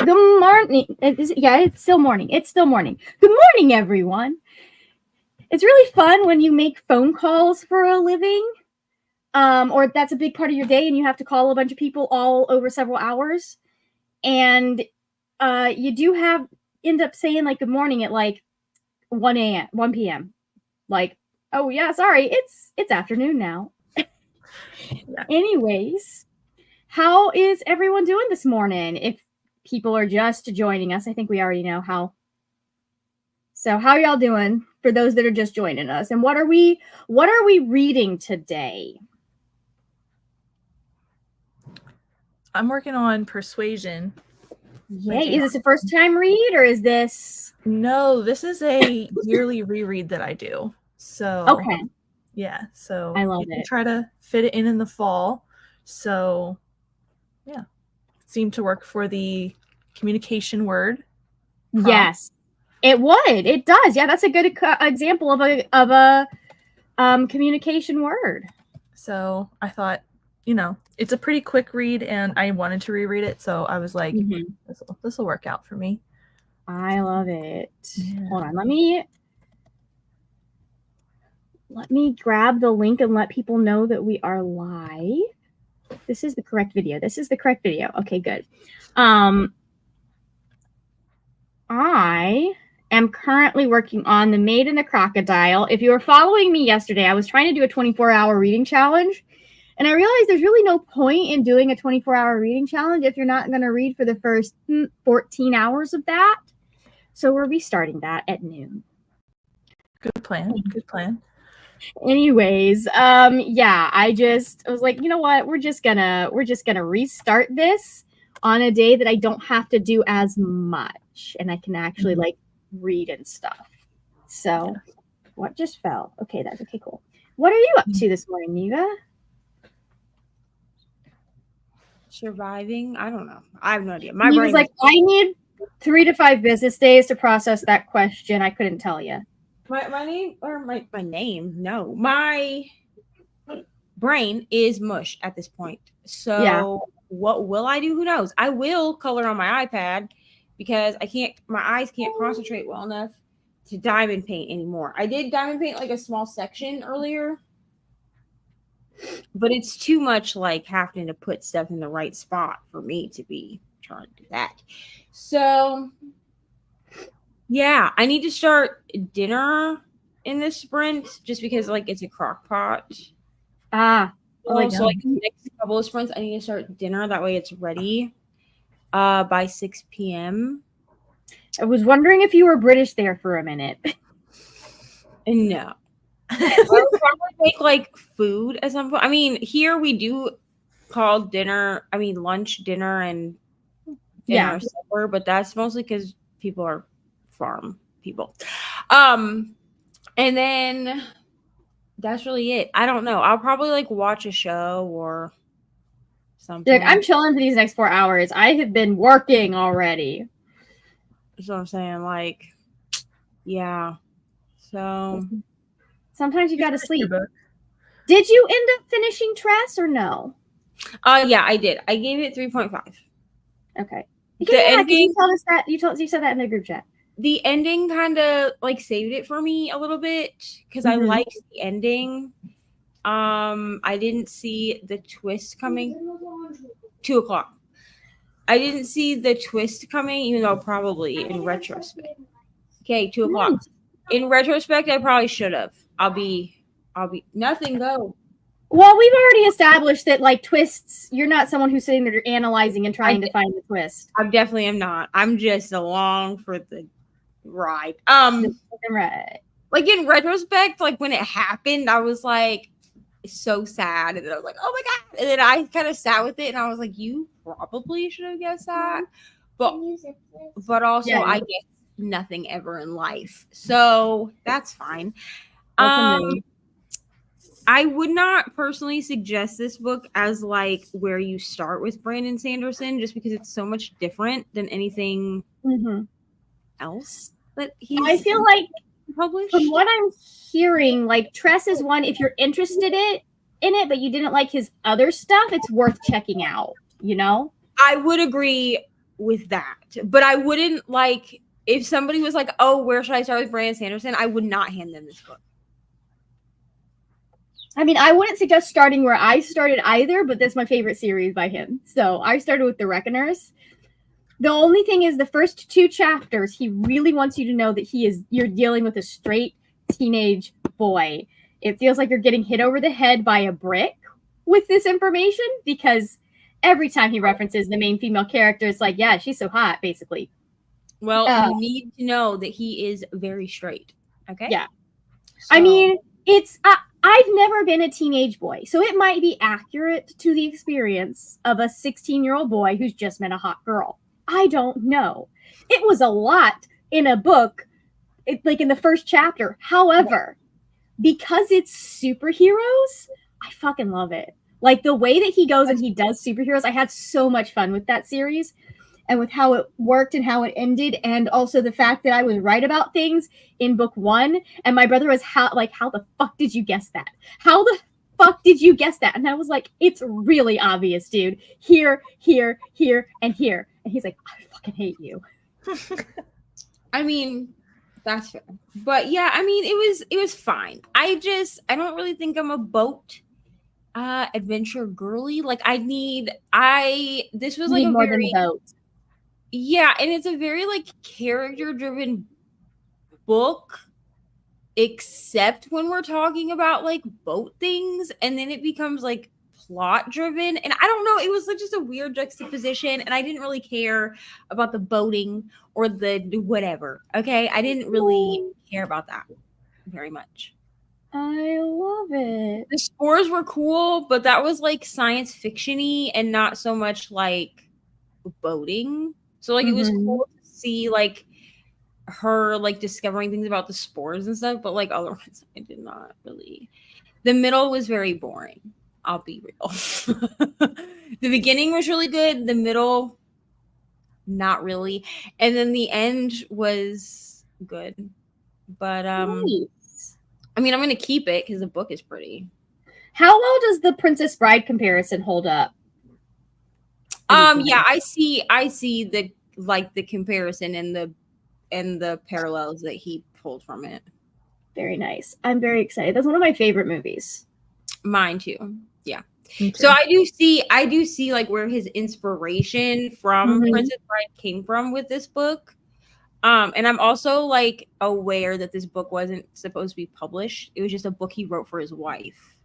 Good morning. It's still morning. It's still morning. Good morning, everyone. It's really fun when you make phone calls for a living, or that's a big part of your day, and you have to call a bunch of people all over several hours, and you do end up saying like good morning at like 1 p.m. Like, oh yeah, sorry, it's afternoon now. Yeah. Anyways, how is everyone doing this morning? If people are just joining us, I think we already know how. So how y'all doing for those that are just joining us? And what are we reading today? I'm working on Persuasion. Yay. Is this a first time read or is this? No, this is a yearly reread that I do. So okay. Yeah, so I love it. Try to fit it in the fall. So yeah, it seemed to work for the communication word. Prompt. Yes, it would. It does. Yeah, that's a good example of a communication word. So I thought, it's a pretty quick read, and I wanted to reread it, so I was like, this will work out for me. I love it. Yeah. Hold on, let me grab the link and let people know that we are live. This is the correct video. Okay, good. I am currently working on The Maid and the Crocodile. If you were following me yesterday, I was trying to do a 24-hour reading challenge. And I realized there's really no point in doing a 24-hour reading challenge if you're not going to read for the first 14 hours of that. So we're restarting that at noon. Good plan. Anyways, I was like, you know what? We're just gonna restart this on a day that I don't have to do as much and I can actually like read and stuff. So what just fell? Okay, that's okay, cool. What are you up to this morning, Neva? Surviving? I don't know. I have no idea. My brain was like, I need 3 to 5 business days to process that question. I couldn't tell you. My name or my name? No, my brain is mush at this point. So what will I do? Who knows? I will color on my iPad because my eyes can't concentrate well enough to diamond paint anymore. I did diamond paint like a small section earlier, but it's too much like having to put stuff in the right spot for me to be trying to do that. So yeah, I need to start dinner in this sprint just because like it's a crock pot. So like the next couple of sprints, I need to start dinner. That way it's ready by 6 p.m. I was wondering if you were British there for a minute. No. I would probably make like food at some point. I mean, here we do call lunch, dinner, and dinner supper, but that's mostly because people are farm people. And then that's really it. I don't know. I'll probably like watch a show or something. Like, I'm chilling for these next 4 hours. I have been working already. That's what I'm saying. Like, yeah. So sometimes you gotta sleep. Did you end up finishing Tress or no? Yeah, I did. I gave it 3.5. Okay. The ending. You told us that. You said that in the group chat. The ending kind of like saved it for me a little bit because I liked the ending. I didn't see the twist coming. 2:00. I didn't see the twist coming, even though probably in retrospect. Okay, 2:00. In retrospect, I probably should have. I'll be nothing though. Well, we've already established that like twists, you're not someone who's sitting there analyzing and trying to find the twist. I definitely am not. I'm just along for the ride. Right. Like in retrospect, like when it happened, I was like so sad, and then I was like, oh my god, and then I kind of sat with it, and I was like, you probably should have guessed that, but also I guess nothing ever in life, so that's fine. I would not personally suggest this book as like where you start with Brandon Sanderson, just because it's so much different than anything else that I feel like published. From what I'm hearing, like Tress is one, if you're interested in it, but you didn't like his other stuff, it's worth checking out, you know? I would agree with that. But I wouldn't like if somebody was like, "Oh, where should I start with Brandon Sanderson?" I would not hand them this book. I mean, I wouldn't suggest starting where I started either, but that's my favorite series by him. So I started with The Reckoners. The only thing is the first 2 chapters, he really wants you to know that you're dealing with a straight teenage boy. It feels like you're getting hit over the head by a brick with this information because every time he references the main female character, it's like, yeah, she's so hot, basically. Well, you need to know that he is very straight. Okay. Yeah. So, I mean, I've never been a teenage boy, so it might be accurate to the experience of a 16-year-old boy who's just met a hot girl. I don't know. It was a lot in a book, like in the first chapter. However, because it's superheroes, I fucking love it. Like the way that he goes and he does superheroes, I had so much fun with that series and with how it worked and how it ended. And also the fact that I was right about things in book 1. And my brother was how the fuck did you guess that? How the fuck did you guess that? And I was like, it's really obvious, dude. Here, here, here, and here. And he's like, I fucking hate you. I mean, that's fair. But yeah, I mean, it was fine. I don't really think I'm a boat adventure girly. Like this was like a more very than a boat. Yeah, and it's a very like character driven book, except when we're talking about like boat things, and then it becomes like plot driven. And I don't know, it was like just a weird juxtaposition, and I didn't really care about the boating or the whatever. Okay, I didn't really care about that very much. I love it. The spores were cool, but that was like science fiction-y and not so much like boating. So like it was cool to see like her like discovering things about the spores and stuff, but like otherwise I did not really. The middle was very boring. I'll be real. The beginning was really good. The middle, not really. And then the end was good. But Nice. I mean, I'm gonna keep it because the book is pretty. How well does the Princess Bride comparison hold up? Yeah, I see the comparison and the parallels that he pulled from it. Very nice. I'm very excited. That's one of my favorite movies. Mine too. Yeah. So I do see like where his inspiration from Princess Bride came from with this book. And I'm also like aware that this book wasn't supposed to be published. It was just a book he wrote for his wife.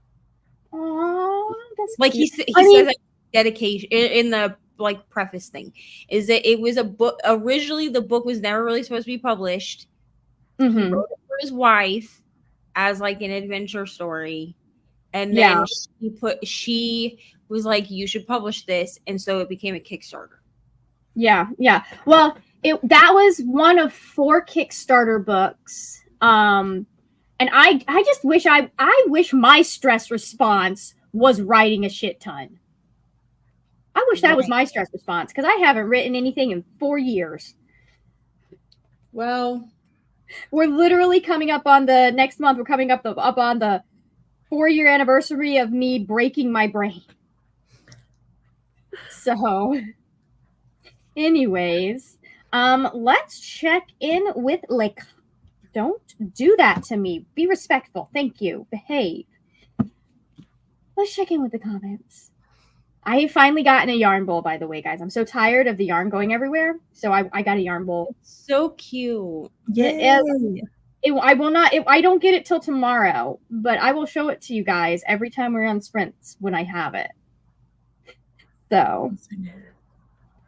Oh, that's like cute. he says that dedication in the like preface thing is that it was a book. Originally, the book was never really supposed to be published. He wrote it for his wife as like an adventure story, and then she was like, "You should publish this," and so it became a Kickstarter. Yeah. Well, that was one of 4 Kickstarter books. And I just wish I wish my stress response was writing a shit ton. I wish that was my stress response because I haven't written anything in 4 years. Well, we're literally coming up on the next month. We're coming up on the 4-year anniversary of me breaking my brain. So, anyways, let's check in with like. Don't do that to me. Be respectful. Thank you. Behave. Let's check in with the comments. I have finally gotten a yarn bowl, by the way, guys. I'm so tired of the yarn going everywhere. So I got a yarn bowl. It's so cute. I will not. I don't get it till tomorrow, but I will show it to you guys every time we're on sprints when I have it. So,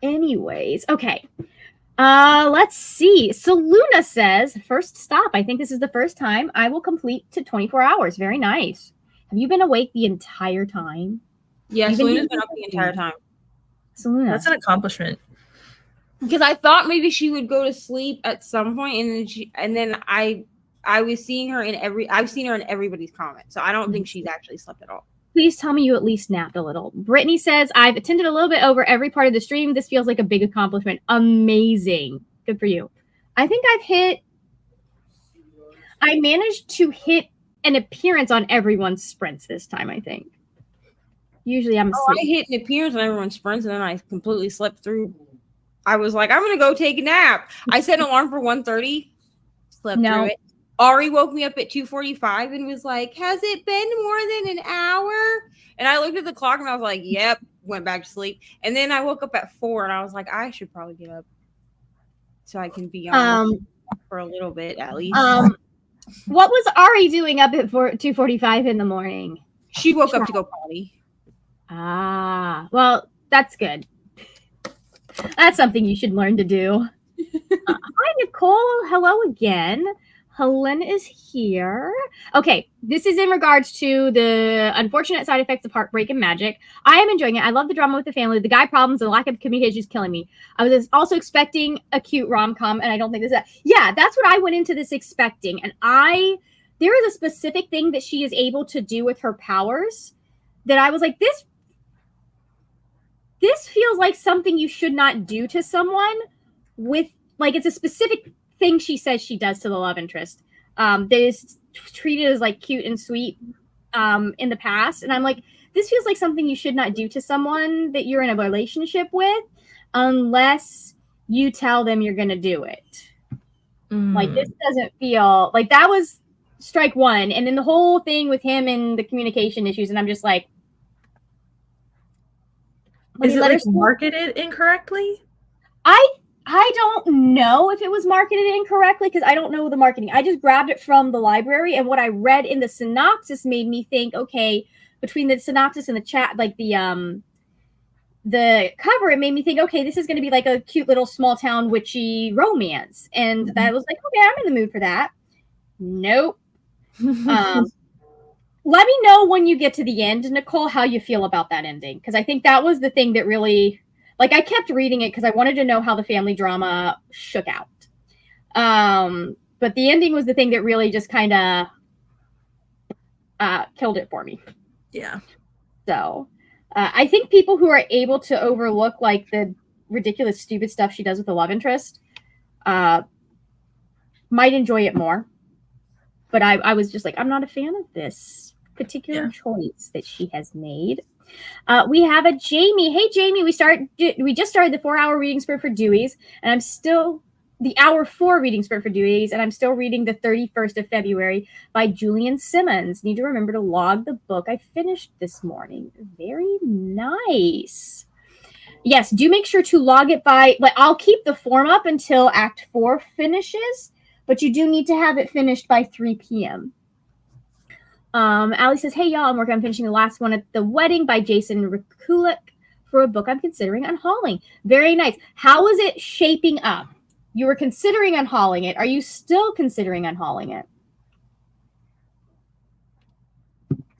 anyways, okay. Let's see. So Luna says, first stop. I think this is the first time I will complete to 24 hours. Very nice. Have you been awake the entire time? Yes, Luna's been up the entire time. So Luna. That's an accomplishment. Because I thought maybe she would go to sleep at some point, and then I was seeing her I've seen her in everybody's comments. So I don't think she's actually slept at all. Please tell me you at least napped a little. Brittany says, I've attended a little bit over every part of the stream. This feels like a big accomplishment. Amazing. Good for you. I think I managed to hit an appearance on everyone's sprints this time, I think. Usually I'm asleep. I hit an appearance on everyone's sprints, and then I completely slept through. I was like, I'm gonna go take a nap. I set an alarm for 1:30, slept No. through it. Ari woke me up at 2:45 and was like, has it been more than an hour? And I looked at the clock and I was like, yep, went back to sleep. And then I woke up at 4 and I was like, I should probably get up so I can be on for a little bit at least. What was Ari doing up at 2:45 in the morning? She woke up to go potty. Ah, well, that's good. That's something you should learn to do. Hi, Nicole. Hello again. Helen is here. Okay, this is in regards to the unfortunate side effects of heartbreak and magic. I am enjoying it. I love the drama with the family. The guy problems and the lack of communication is killing me. I was also expecting a cute rom-com, and I don't think this is that. Yeah, that's what I went into this expecting. And there is a specific thing that she is able to do with her powers that I was like, this feels like something you should not do to someone with, like, it's a specific thing she says she does to the love interest that is treated as like cute and sweet in the past. And I'm like, this feels like something you should not do to someone that you're in a relationship with unless you tell them you're going to do it. Like, this doesn't feel like that was strike one. And then the whole thing with him and the communication issues. And I'm just like, is it like marketed incorrectly? I don't know if it was marketed incorrectly because I don't know the marketing. I just grabbed it from the library, and what I read in the synopsis made me think, okay, between the synopsis and the chat, like the cover, it made me think, okay, this is going to be like a cute little small town witchy romance, and that was like, okay, I'm in the mood for that. Nope. Let me know when you get to the end, Nicole, how you feel about that ending, because I think that was the thing that really. Like, I kept reading it because I wanted to know how the family drama shook out. But the ending was the thing that really just kind of killed it for me. Yeah. So I think people who are able to overlook, like, the ridiculous, stupid stuff she does with the love interest might enjoy it more. But I was just like, I'm not a fan of this particular choice that she has made. We have a Jamie. Hey, Jamie, we just started the 4-hour reading sprint for Dewey's, and I'm still the hour 4 reading sprint for Dewey's, and I'm still reading the 31st of February by Julian Simmons. Need to remember to log the book I finished this morning. Very nice. Yes, do make sure to log it by, like, I'll keep the form up until Act 4 finishes, but you do need to have it finished by 3 p.m. Allie says, hey, y'all, I'm working on finishing the last one at the wedding by Jason Rikulik for a book I'm considering unhauling. Very nice. How is it shaping up? You were considering unhauling it. Are you still considering unhauling it?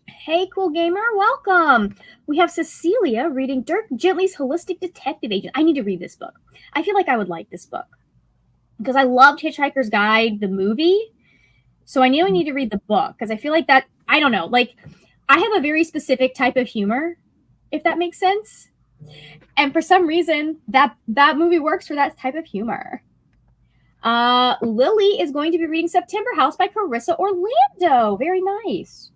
Hey, cool gamer. Welcome. We have Cecilia reading Dirk Gently's Holistic Detective Agent. I need to read this book. I feel like I would like this book because I loved Hitchhiker's Guide, the movie. So I knew I need to read the book because I feel like that, I don't know, like, I have a very specific type of humor, if that makes sense. And for some reason, that movie works for that type of humor. Lily is going to be reading September House by Carissa Orlando. Very nice.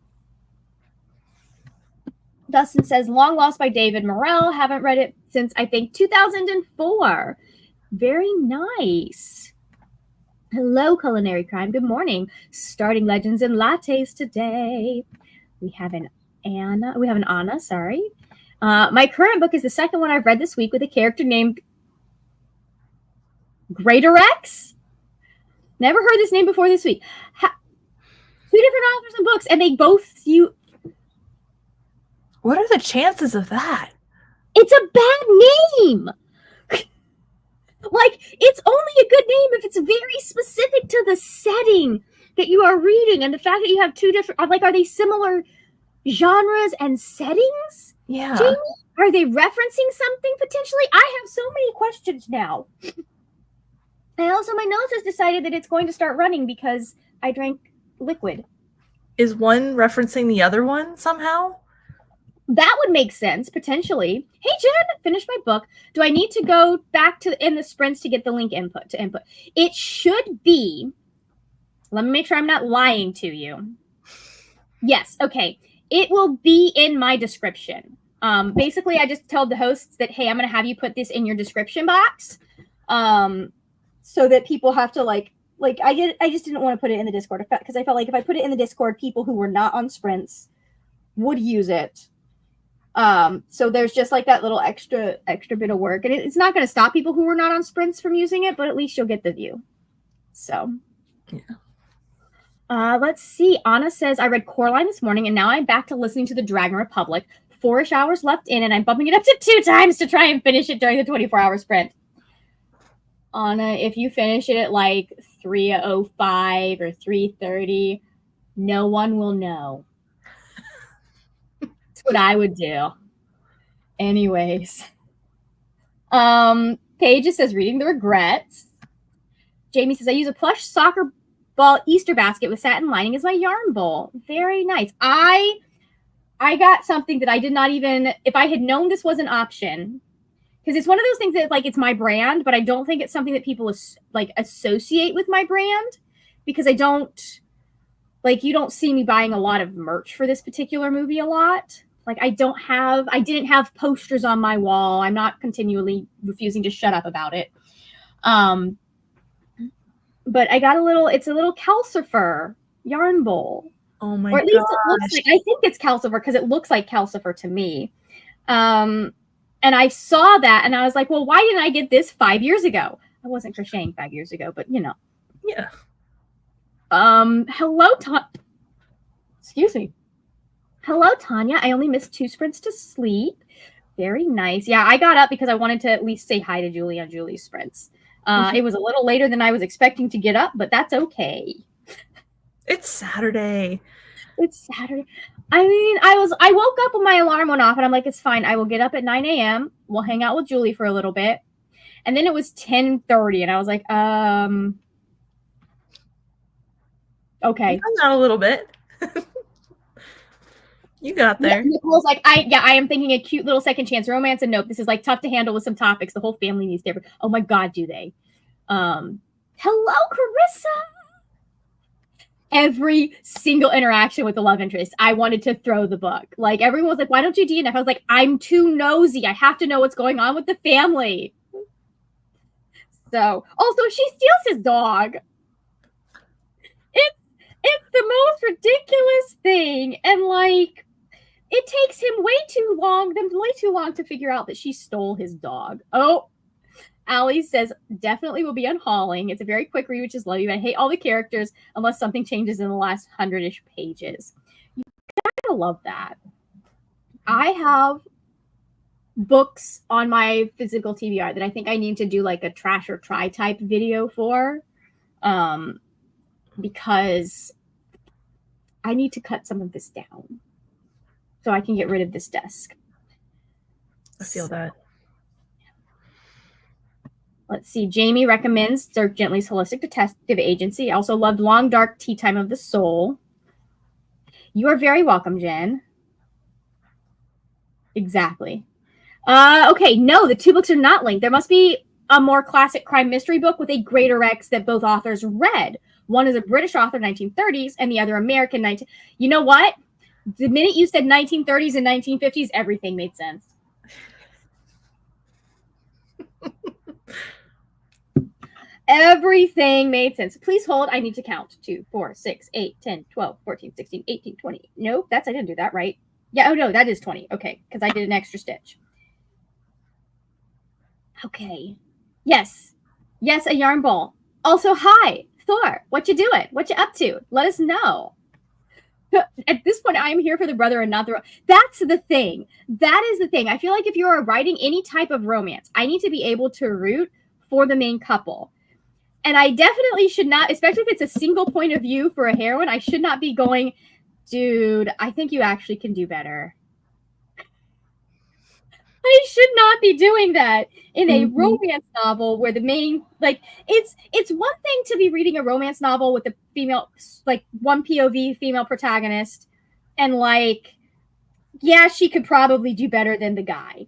Dustin says, Long Lost by David Morrell. Haven't read it since, I think, 2004. Very nice. Hello, Culinary Crime. Good morning. Starting Legends and Lattes today. We have an Anna, sorry. My current book is the second one I've read this week with a character named Greater X. Never heard this name before this week. 2 different authors and books, and they both What are the chances of that? It's a bad name. Like, it's only a good name if it's very specific to the setting that you are reading, and the fact that you have 2 different, like, are they similar genres and settings? Yeah. Jamie? Are they referencing something potentially? I have so many questions now. And also, my nose has decided that it's going to start running because I drank liquid. Is one referencing the other one somehow? That would make sense, potentially. Hey, Jen, finished my book. Do I need to go back in the sprints to get the link input? It should be. Let me make sure I'm not lying to you. Yes, okay. It will be in my description. Basically, I just told the hosts that, hey, I'm going to have you put this in your description box. so that people have to like I just didn't want to put it in the Discord because I felt like if I put it in the Discord, people who were not on sprints would use it. So there's just like that little extra bit of work, and it's not going to stop people who were not on sprints from using it, but at least you'll get the view. So, yeah. Let's see. Anna says, I read Coraline this morning, and now I'm back to listening to the Dragon Republic. 4-ish hours left in, and I'm bumping it up to 2 times to try and finish it during the 24-hour sprint. Anna, if you finish it at like 3:05 or 3:30, no one will know. That's what I would do. Anyways. Paige says, reading the regrets. Jamie says, I use a plush soccer ball Easter basket with satin lining as my yarn bowl. Very nice. I got something that I did not even, if I had known this was an option, because it's one of those things that like it's my brand, but I don't think it's something that people like associate with my brand, because I don't like, you don't see me buying a lot of merch for this particular movie a lot. Like I didn't have posters on my wall. I'm not continually refusing to shut up about it. But I got it's a little calcifer yarn bowl. Oh my god. Or at least it looks like, I think it's calcifer because it looks like calcifer to me. And I saw that and I was like, well, why didn't I get this 5 years ago? I wasn't crocheting 5 years ago, but you know. Yeah. Hello, excuse me. Hello, Tanya. I only missed 2 sprints to sleep. Very nice. Yeah, I got up because I wanted to at least say hi to Julie on Julie's sprints. It was a little later than I was expecting to get up, but that's okay. It's Saturday. It's Saturday. I mean, I woke up when my alarm went off and I'm like, it's fine. I will get up at 9 a.m. We'll hang out with Julie for a little bit. And then it was 10:30 and I was like, okay. Hung out a little bit. You got there. Yeah, Nicole's like, I am thinking a cute little second chance romance, and nope, this is like tough to handle with some topics. The whole family needs to. Oh my god, do they? Hello, Carissa. Every single interaction with the love interest, I wanted to throw the book. Like everyone was like, "Why don't you DNF?" I was like, "I'm too nosy. I have to know what's going on with the family." So, also, she steals his dog. It's the most ridiculous thing, and like. It takes him way too long to figure out that she stole his dog. Oh, Allie says, definitely will be unhauling. It's a very quick read, which is lovely, but I hate all the characters unless something changes in the last 100-ish pages. You gotta love that. I have books on my physical TBR that I think I need to do like a trash or try type video for, because I need to cut some of this down. So I can get rid of this desk. I feel that. Let's see. Jamie recommends Dirk Gently's Holistic Detective Agency. I also loved Long Dark Tea Time of the Soul. You are very welcome, Jen. Exactly. Okay, no, the 2 books are not linked. There must be a more classic crime mystery book with a greater X that both authors read. One is a British author, 1930s, and the other American, You know what? The minute you said 1930s and 1950s, everything made sense. Everything made sense. Please hold. I need to count. 2, 4, 6, 8, 10, 12, 14, 16, 18, 20. Nope, I didn't do that right. Yeah, oh no, that is 20. Okay, because I did an extra stitch. Okay. Yes, a yarn bowl. Also, hi, Thor. What you doing? What you up to? Let us know. At this point, I am here for the brother and not the. That's the thing. That is the thing. I feel like if you are writing any type of romance, I need to be able to root for the main couple. And I definitely should not, especially if it's a single point of view for a heroine, I should not be going, dude, I think you actually can do better. I should not be doing that in a romance novel where the main, like, it's one thing to be reading a romance novel with a female, like, one POV female protagonist, and, like, yeah, she could probably do better than the guy.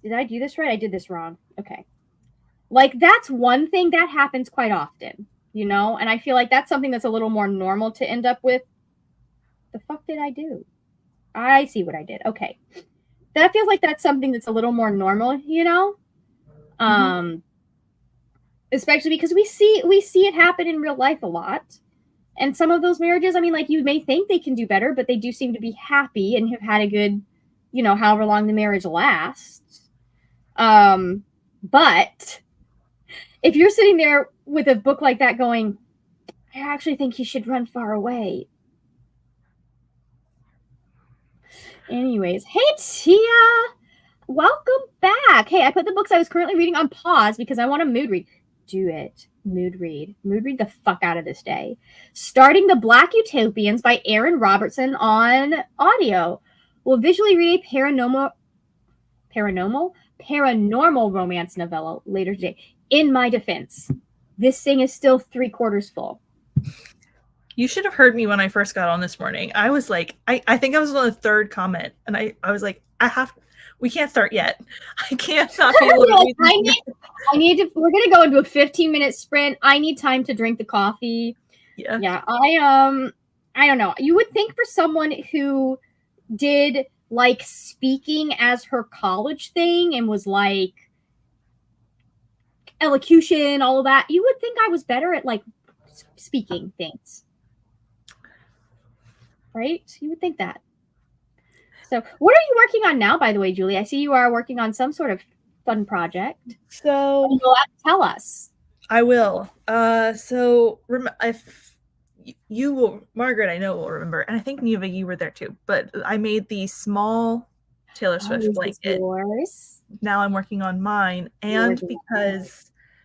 Did I do this right? I did this wrong. Okay. Like, that's one thing that happens quite often, you know? And I feel like that's something that's a little more normal to end up with. The fuck did I do? I see what I did. Okay. That feels like that's something that's a little more normal, you know? Especially because we see it happen in real life a lot. And some of those marriages, I mean, like, you may think they can do better, but they do seem to be happy and have had a good, however long the marriage lasts. But if you're sitting there with a book like that going, I actually think he should run far away. Anyways, hey, Tia. Welcome back. Hey, I put the books I was currently reading on pause because I want to mood read. Do it. Mood read the fuck out of this day. Starting The Black Utopians by Aaron Robertson on audio. We'll visually read a paranormal romance novella later today. In my defense, this thing is still 3/4 full. You should have heard me when I first got on this morning. I was like, I think I was on the third comment, and I was like, we can't start yet. I can't not be able to read. I need to. We're gonna go into a 15-minute sprint. I need time to drink the coffee. Yeah. I don't know. You would think for someone who did like speaking as her college thing and was like elocution, all of that, you would think I was better at like speaking things, right? You would think that. So, what are you working on now, by the way, Julie? I see you are working on some sort of fun project. So, you'll have to tell us. I will. So if you will, Margaret, I know will remember, and I think Neva, you were there too. But I made the small Taylor Swift blanket. Yours? Now I'm working on mine, and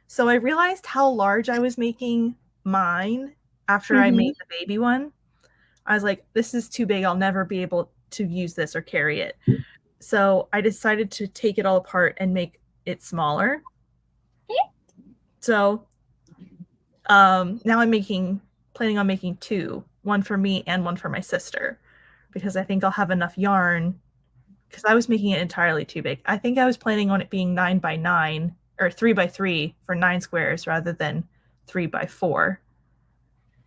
so I realized how large I was making mine after I made the baby one. I was like, this is too big. I'll never be able to use this or carry it. So I decided to take it all apart and make it smaller. So now I'm planning on making two, one for me and one for my sister, because I think I'll have enough yarn, because I was making it entirely too big. I think I was planning on it being 9x9 or 3x3 for 9 squares rather than 3x4.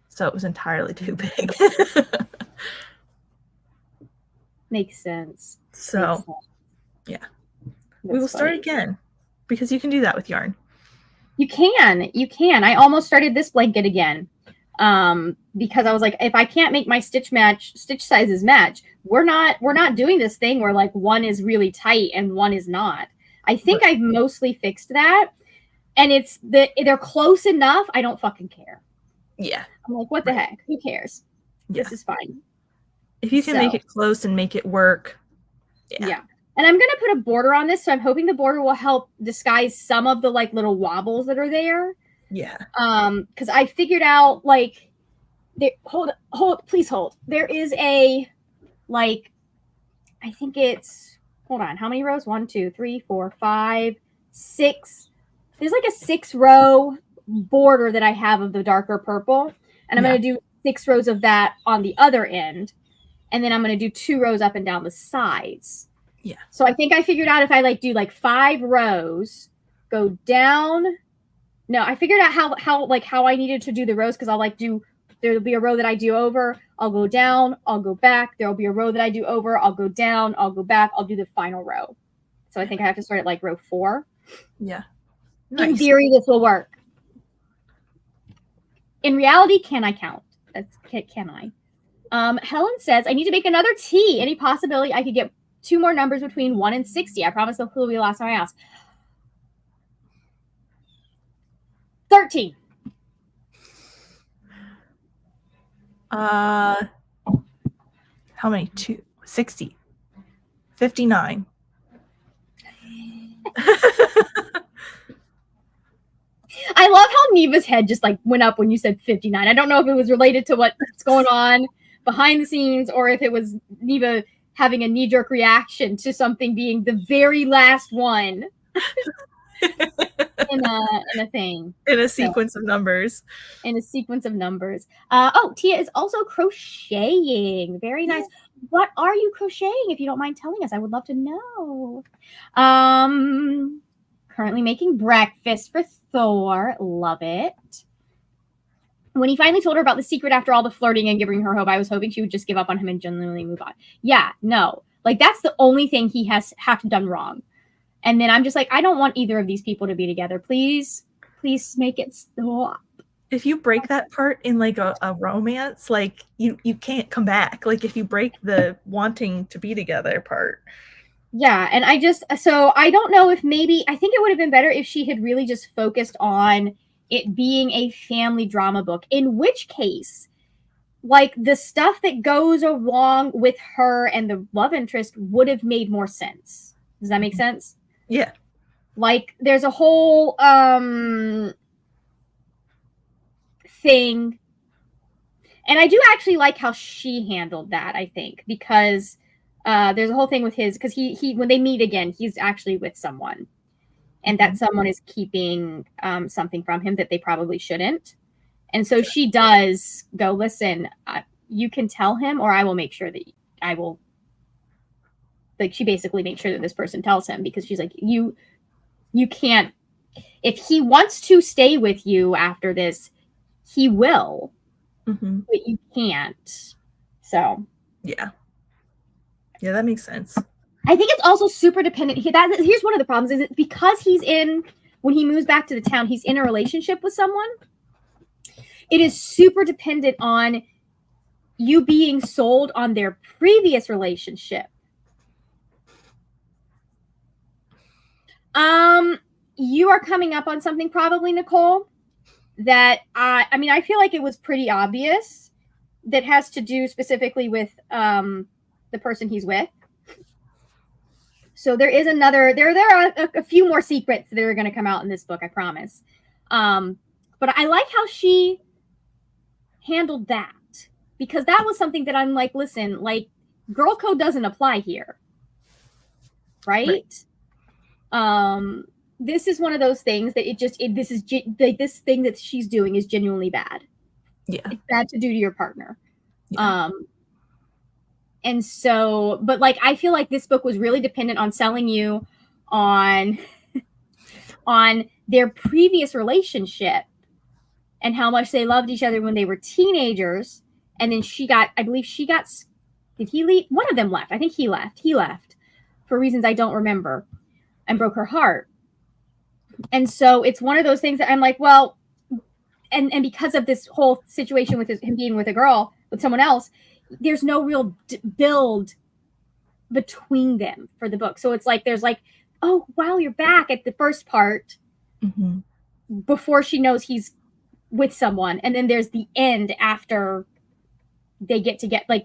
So it was entirely too big. Makes sense. So, yeah. We will start again, because you can do that with yarn. You can. I almost started this blanket again. Because I was like, if I can't make my stitch sizes match, we're not doing this thing where like one is really tight and one is not. I think I've mostly fixed that. And it's they're close enough. I don't fucking care. Yeah. I'm like, what the heck? Who cares? Yeah. This is fine. If you can make it close and make it work. Yeah. And I'm going to put a border on this. So I'm hoping the border will help disguise some of the like little wobbles that are there. Yeah. Because I figured out like, please hold. There is a, like, I think it's, hold on. How many rows? 1, 2, 3, 4, 5, 6. There's like a 6-row border that I have of the darker purple. And I'm going to do 6 rows of that on the other end. And then I'm going to do 2 rows up and down the sides. Yeah. So I think I figured out if I like do like 5 rows, go down. No, I figured out how I needed to do the rows, because I'll like there'll be a row that I do over, I'll go down, I'll go back. There'll be a row that I do over, I'll go down, I'll go back, I'll do the final row. So I think I have to start at like row 4. Yeah. Nice. In theory, this will work. In reality, can I count? Can I? Helen says, I need to make another tea. Any possibility I could get 2 more numbers between 1 and 60? I promise that will be the last time I ask. 13. How many? 60. 59. I love how Neva's head just like went up when you said 59. I don't know if it was related to what's going on behind the scenes, or if it was Neva having a knee-jerk reaction to something being the very last one in a thing. In a sequence of numbers. In a sequence of numbers. Tia is also crocheting. Very nice. What are you crocheting, if you don't mind telling us? I would love to know. Currently making breakfast for Thor. Love it. When he finally told her about the secret after all the flirting and giving her hope, I was hoping she would just give up on him and genuinely move on. Yeah, no. Like, that's the only thing he has done wrong. And then I'm just like, I don't want either of these people to be together. Please make it stop. If you break that part in like a romance, like you can't come back. Like if you break the wanting to be together part. Yeah, and so I don't know if maybe, I think it would have been better if she had really just focused on it being a family drama book, in which case, like, the stuff that goes along with her and the love interest would have made more sense. Does that make sense? Yeah. Like, there's a whole thing, and I do actually like how she handled that, I think, because there's a whole thing with his, because he when they meet again, he's actually with someone, and that someone is keeping something from him that they probably shouldn't. And so she does go, listen, you can tell him, or I will make sure that I will, like, she basically makes sure that this person tells him, because she's like, you can't, if he wants to stay with you after this, he will, but you can't. So yeah, that makes sense. I think it's also super dependent. Here's one of the problems, is it because when he moves back to the town, he's in a relationship with someone. It is super dependent on you being sold on their previous relationship. You are coming up on something probably, Nicole, that I mean, I feel like it was pretty obvious, that has to do specifically with the person he's with. So there is there are a few more secrets that are going to come out in this book, I promise. But I like how she handled that, because that was something that I'm like, listen, like, girl code doesn't apply here, right? This is one of those things that this thing that she's doing is genuinely bad. Yeah, it's bad to do to your partner. Yeah. And so, but like, I feel like this book was really dependent on selling you on their previous relationship and how much they loved each other when they were teenagers. And then did he leave? One of them left. I think he left for reasons I don't remember, and broke her heart. And so it's one of those things that I'm like, well, and because of this whole situation with him being with someone else, there's no real build between them for the book. So it's like, there's like, oh, wow, you're back at the first part before she knows he's with someone. And then there's the end after they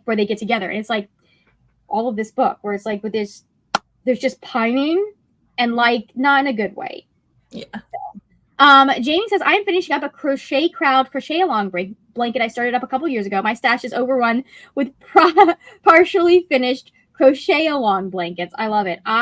where they get together. And it's like all of this book where it's like, but there's just pining, and like not in a good way. Yeah. Jamie says, I'm finishing up a crochet along blanket I started up a couple years ago. My stash is overrun with partially finished crochet along blankets. I love it. Do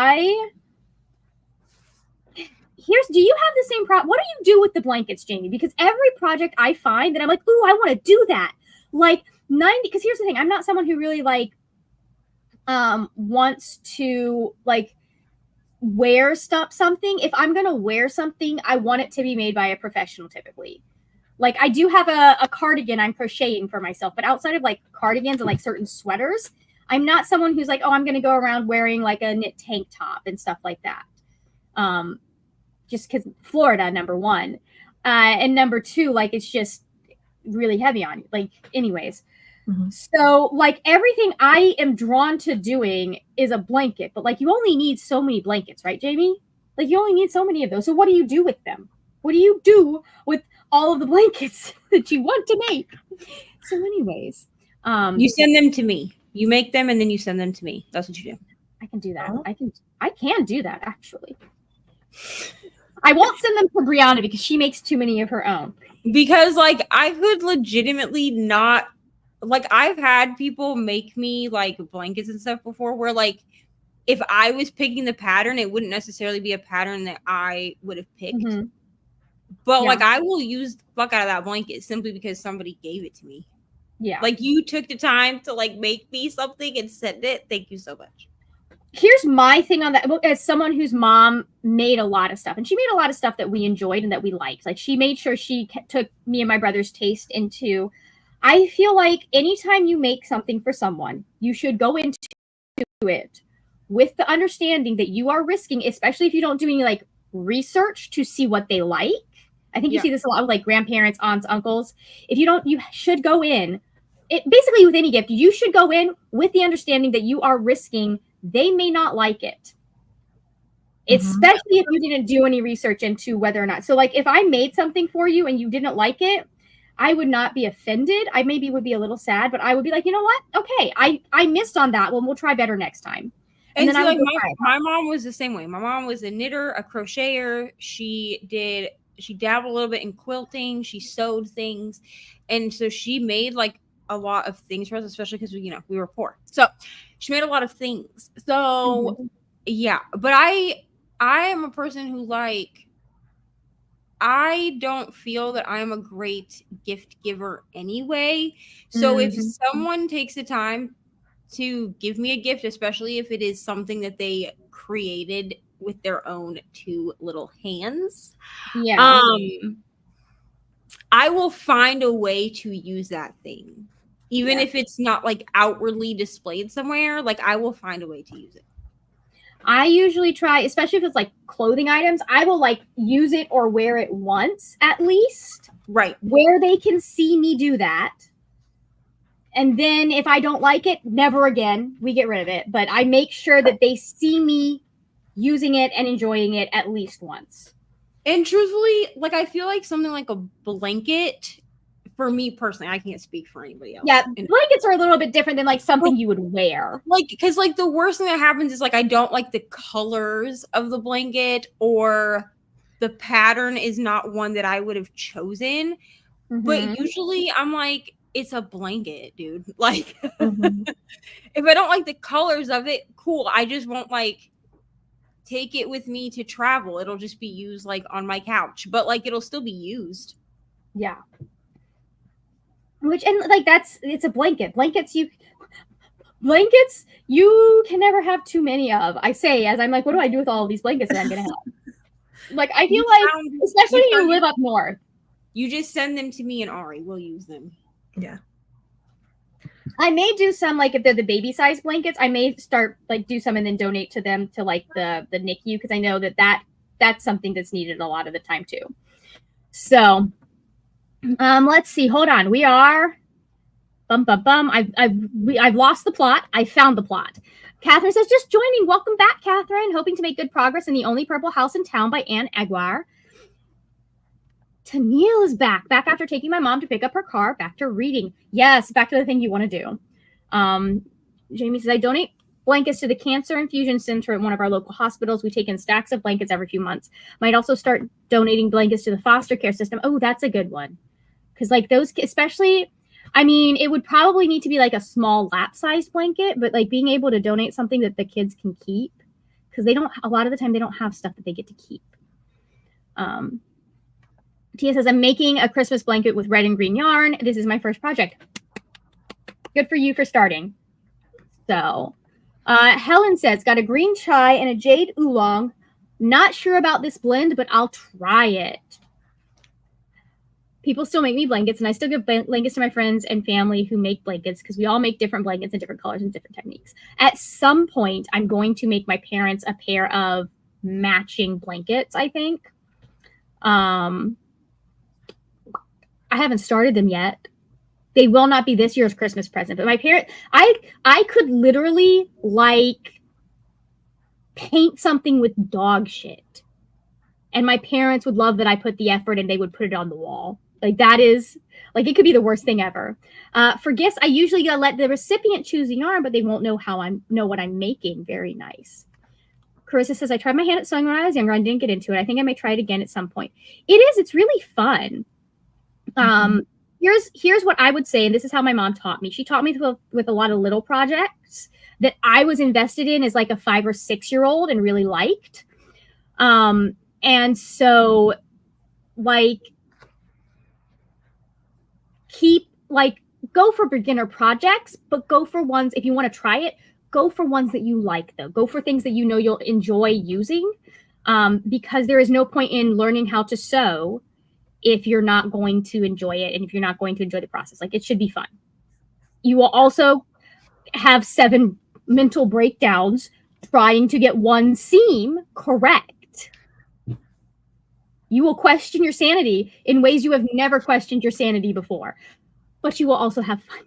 you have the same problem? What do you do with the blankets, Jamie? Because every project I find that I'm like, ooh, I want to do that. Like 90, because here's the thing, I'm not someone who really like wants to like wear something. If I'm gonna wear something, I want it to be made by a professional typically. Like, I do have a cardigan I'm crocheting for myself, but outside of like cardigans and like certain sweaters, I'm not someone who's like, oh, I'm gonna go around wearing like a knit tank top and stuff like that. Just because Florida, number one, and number two, like, it's just really heavy on you. Like, anyways. So like everything I am drawn to doing is a blanket, but like you only need so many blankets, right, Jamie? Like you only need so many of those. So what do you do with them? What do you do with all of the blankets that you want to make? So anyways, you send them to me. You make them and then you send them to me. That's what you do. I can do that. I can do that actually. I won't send them to Brianna because she makes too many of her own. Because like I could legitimately not. Like, I've had people make me, like, blankets and stuff before where, like, if I was picking the pattern, it wouldn't necessarily be a pattern that I would have picked. But, like, I will use the fuck out of that blanket simply because somebody gave it to me. Yeah. Like, you took the time to, like, make me something and send it. Thank you so much. Here's my thing on that. As someone whose mom made a lot of stuff, and she made a lot of stuff that we enjoyed and that we liked. Like, she made sure she took me and my brother's taste into... I feel like anytime you make something for someone, you should go into it with the understanding that you are risking, especially if you don't do any like research to see what they like. I think you see this a lot with like grandparents, aunts, uncles. If you don't, you should go in. Basically with any gift, you should go in with the understanding that you are risking they may not like it. Especially if you didn't do any research into whether or not. So like if I made something for you and you didn't like it, I would not be offended. I maybe would be a little sad, but I would be like, you know what? Okay, I missed on that. Well, we'll try better next time. And then see, like my mom was the same way. My mom was a knitter, a crocheter. She dabbled a little bit in quilting. She sewed things. And so she made like a lot of things for us, especially because we were poor. So she made a lot of things. So yeah, but I am a person who like, I don't feel that I'm a great gift giver anyway. So if someone takes the time to give me a gift, especially if it is something that they created with their own two little hands, I will find a way to use that thing. Even if it's not like outwardly displayed somewhere, like I will find a way to use it. I usually try, especially if it's like clothing items, I will like use it or wear it once at least. Right. Where they can see me do that. And then if I don't like it, never again, we get rid of it. But I make sure that they see me using it and enjoying it at least once. And truthfully, like I feel like something like a blanket, for me personally, I can't speak for anybody else. Yeah, blankets are a little bit different than like something you would wear. Like, because like the worst thing that happens is like I don't like the colors of the blanket, or the pattern is not one that I would have chosen. But usually I'm like, it's a blanket, dude. Like, if I don't like the colors of it, cool. I just won't like take it with me to travel. It'll just be used like on my couch, but like it'll still be used. Yeah. And like it's a blanket. Blankets you can never have too many of. I say as I'm like, what do I do with all of these blankets that I'm gonna have? Like I feel especially when you live up north. You just send them to me and Ari. We'll use them. Yeah. I may do some like if they're the baby size blankets, I may start like do some and then donate to them to like the NICU, because I know that's something that's needed a lot of the time too. So let's see. Hold on. We are I've lost the plot. I found the plot. Catherine says, just joining. Welcome back, Catherine. Hoping to make good progress in The Only Purple House in Town by Anne Aguirre. Tennille is back after taking my mom to pick up her car, back to reading. Yes, back to the thing you want to do. Jamie says, I donate blankets to the Cancer Infusion Center at one of our local hospitals. We take in stacks of blankets every few months. Might also start donating blankets to the foster care system. Oh, that's a good one. Because like those, especially, I mean, it would probably need to be like a small lap-sized blanket, but like being able to donate something that the kids can keep, because a lot of the time they don't have stuff that they get to keep. Tia says, I'm making a Christmas blanket with red and green yarn. This is my first project. Good for you for starting. So Helen says, got a green chai and a jade oolong. Not sure about this blend, but I'll try it. People still make me blankets, and I still give blankets to my friends and family who make blankets, because we all make different blankets in different colors and different techniques. At some point, I'm going to make my parents a pair of matching blankets, I think. I haven't started them yet. They will not be this year's Christmas present, but my parents, I could literally like paint something with dog shit, and my parents would love that I put the effort and they would put it on the wall. Like that is like, it could be the worst thing ever. For gifts, I usually gotta let the recipient choose the yarn, but they won't know what I'm making. Very nice. Carissa says, I tried my hand at sewing when I was younger. I didn't get into it. I think I may try it again at some point. It's really fun. Here's what I would say, and this is how my mom taught me. She taught me with a lot of little projects that I was invested in as like a 5 or 6 year old and really liked. And so like go for beginner projects, but go for ones, if you want to try it, go for ones that you like though. Go for things that you know you'll enjoy using, because there is no point in learning how to sew if you're not going to enjoy it and if you're not going to enjoy the process. Like, it should be fun. You will also have 7 mental breakdowns trying to get one seam correct. You will question your sanity in ways you have never questioned your sanity before, but you will also have fun.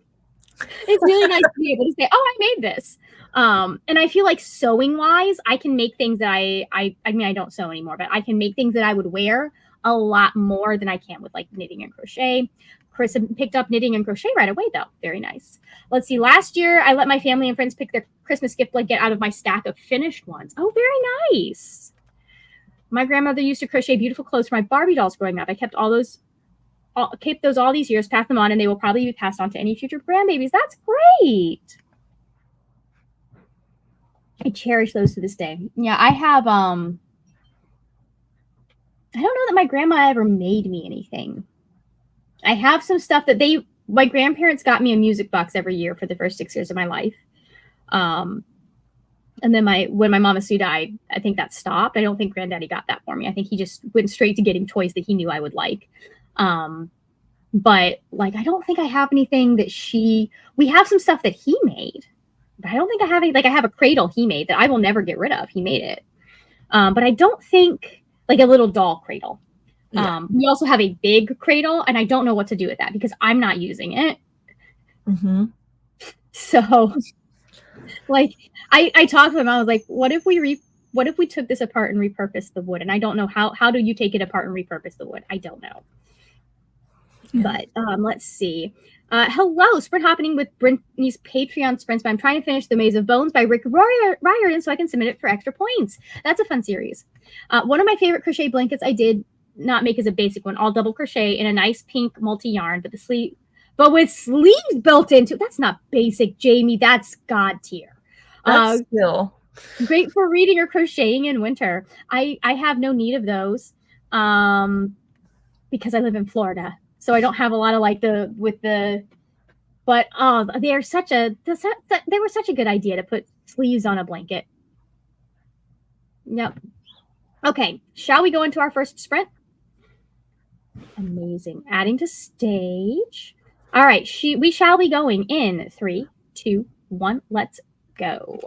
It's really nice to be able to say, "Oh, I made this." And I feel like sewing wise, I can make things that I mean, I don't sew anymore, but I can make things that I would wear a lot more than I can with like knitting and crochet. Chris picked up knitting and crochet right away, though. Very nice. Let's see. Last year, I let my family and friends pick their Christmas gift blanket out of my stack of finished ones. Oh, very nice. My grandmother used to crochet beautiful clothes for my Barbie dolls growing up. I kept those all these years, passed them on, and they will probably be passed on to any future grandbabies. That's great. I cherish those to this day. Yeah, I have I don't know that my grandma ever made me anything. I have some stuff that my grandparents got me a music box every year for the first 6 years of my life. And then when my mama Sue died, I think that stopped. I don't think granddaddy got that for me. I think he just went straight to getting toys that he knew I would like. But like, I don't think I have anything that we have some stuff that he made, but I don't think I have any, like I have a cradle he made that I will never get rid of. He made it. But I don't think like a little doll cradle. Yeah. We also have a big cradle and I don't know what to do with that because I'm not using it. Mm-hmm. So like I talked to him. I was like, what if we took this apart and repurposed the wood? And I don't know how do you take it apart and repurpose the wood? I don't know. But let's see. Hello, sprint happening with Brittany's Patreon sprints. But I'm trying to finish The Maze of Bones by Rick Riordan so I can submit it for extra points. That's a fun series. One of my favorite crochet blankets I did not make is a basic one, all double crochet in a nice pink multi-yarn, but with sleeves built into. That's not basic, Jamie. That's God tier. That's still great for reading or crocheting in winter. I have no need of those because I live in Florida. So I don't have a lot of like they were such a good idea to put sleeves on a blanket. Yep. Okay, shall we go into our first sprint? Amazing. Adding to stage. All right, we shall be going in 3, 2, 1. Let's go.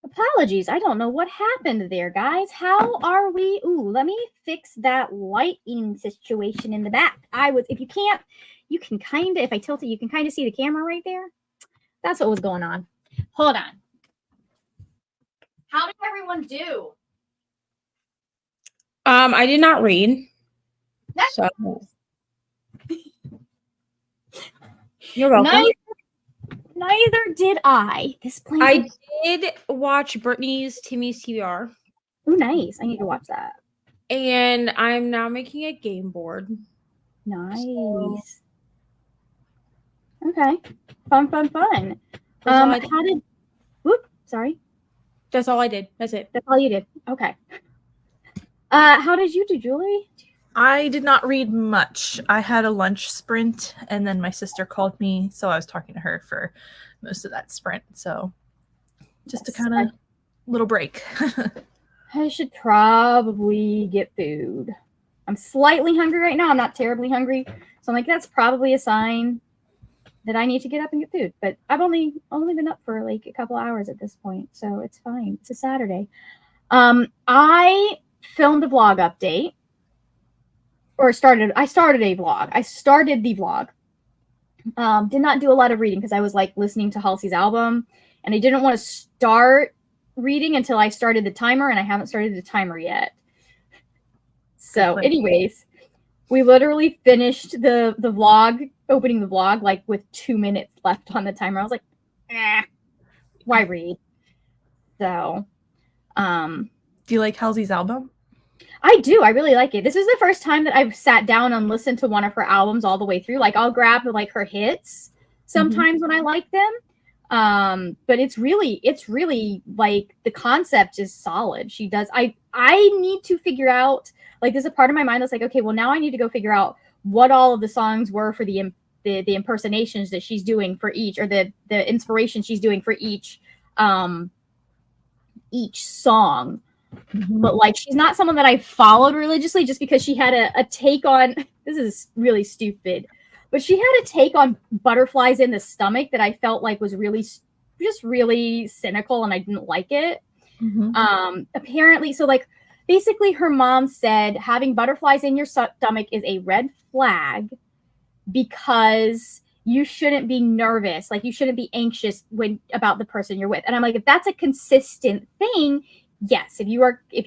Apologies. I don't know what happened there, guys. How are we? Ooh, let me fix that lighting situation in the back. If you can't, you can kind of, if I tilt it, you can kind of see the camera right there. That's what was going on. Hold on. How did everyone do? I did not read. That's So you're welcome. Neither did I. This I blanket. did watch Brittany's Timmy's TBR. Ooh, nice. I need to watch that. And I'm now making a game board. Nice. So, okay. Fun. How did? Whoop. Sorry. that's all I did. That's it. That's all you did. Okay. How did you do, Julie? I did not read much. I had a lunch sprint, and then my sister called me, so I was talking to her for most of that sprint. So just a kind of little break. I should probably get food. I'm slightly hungry right now. I'm not terribly hungry. So I'm like, that's probably a sign that I need to get up and get food. But I've only been up for like a couple hours at this point. So it's fine. It's a Saturday. I filmed a vlog update. I started a vlog. I started the vlog. Did not do a lot of reading because I was like listening to Halsey's album. And I didn't want to start reading until I started the timer, and I haven't started the timer yet. So anyways, we literally finished the vlog, opening the vlog, like with 2 minutes left on the timer. I was like, why read? So, do you like Halsey's album? I do. I really like it. This is the first time that I've sat down and listened to one of her albums all the way through. Like I'll grab like her hits sometimes when I like them. But it's really like the concept is solid. She does. I need to figure out, like, there's a part of my mind that's like, okay, well now I need to go figure out what all of the songs were for the impersonations that she's doing for each, or the inspiration she's doing for each song. But like, she's not someone that I followed religiously just because she had a take on, this is really stupid, but she had a take on butterflies in the stomach that I felt like was really cynical, and I didn't like it. Apparently, so like basically her mom said having butterflies in your stomach is a red flag because you shouldn't be nervous, like you shouldn't be anxious about the person you're with. And I'm like, if that's a consistent thing, yes, if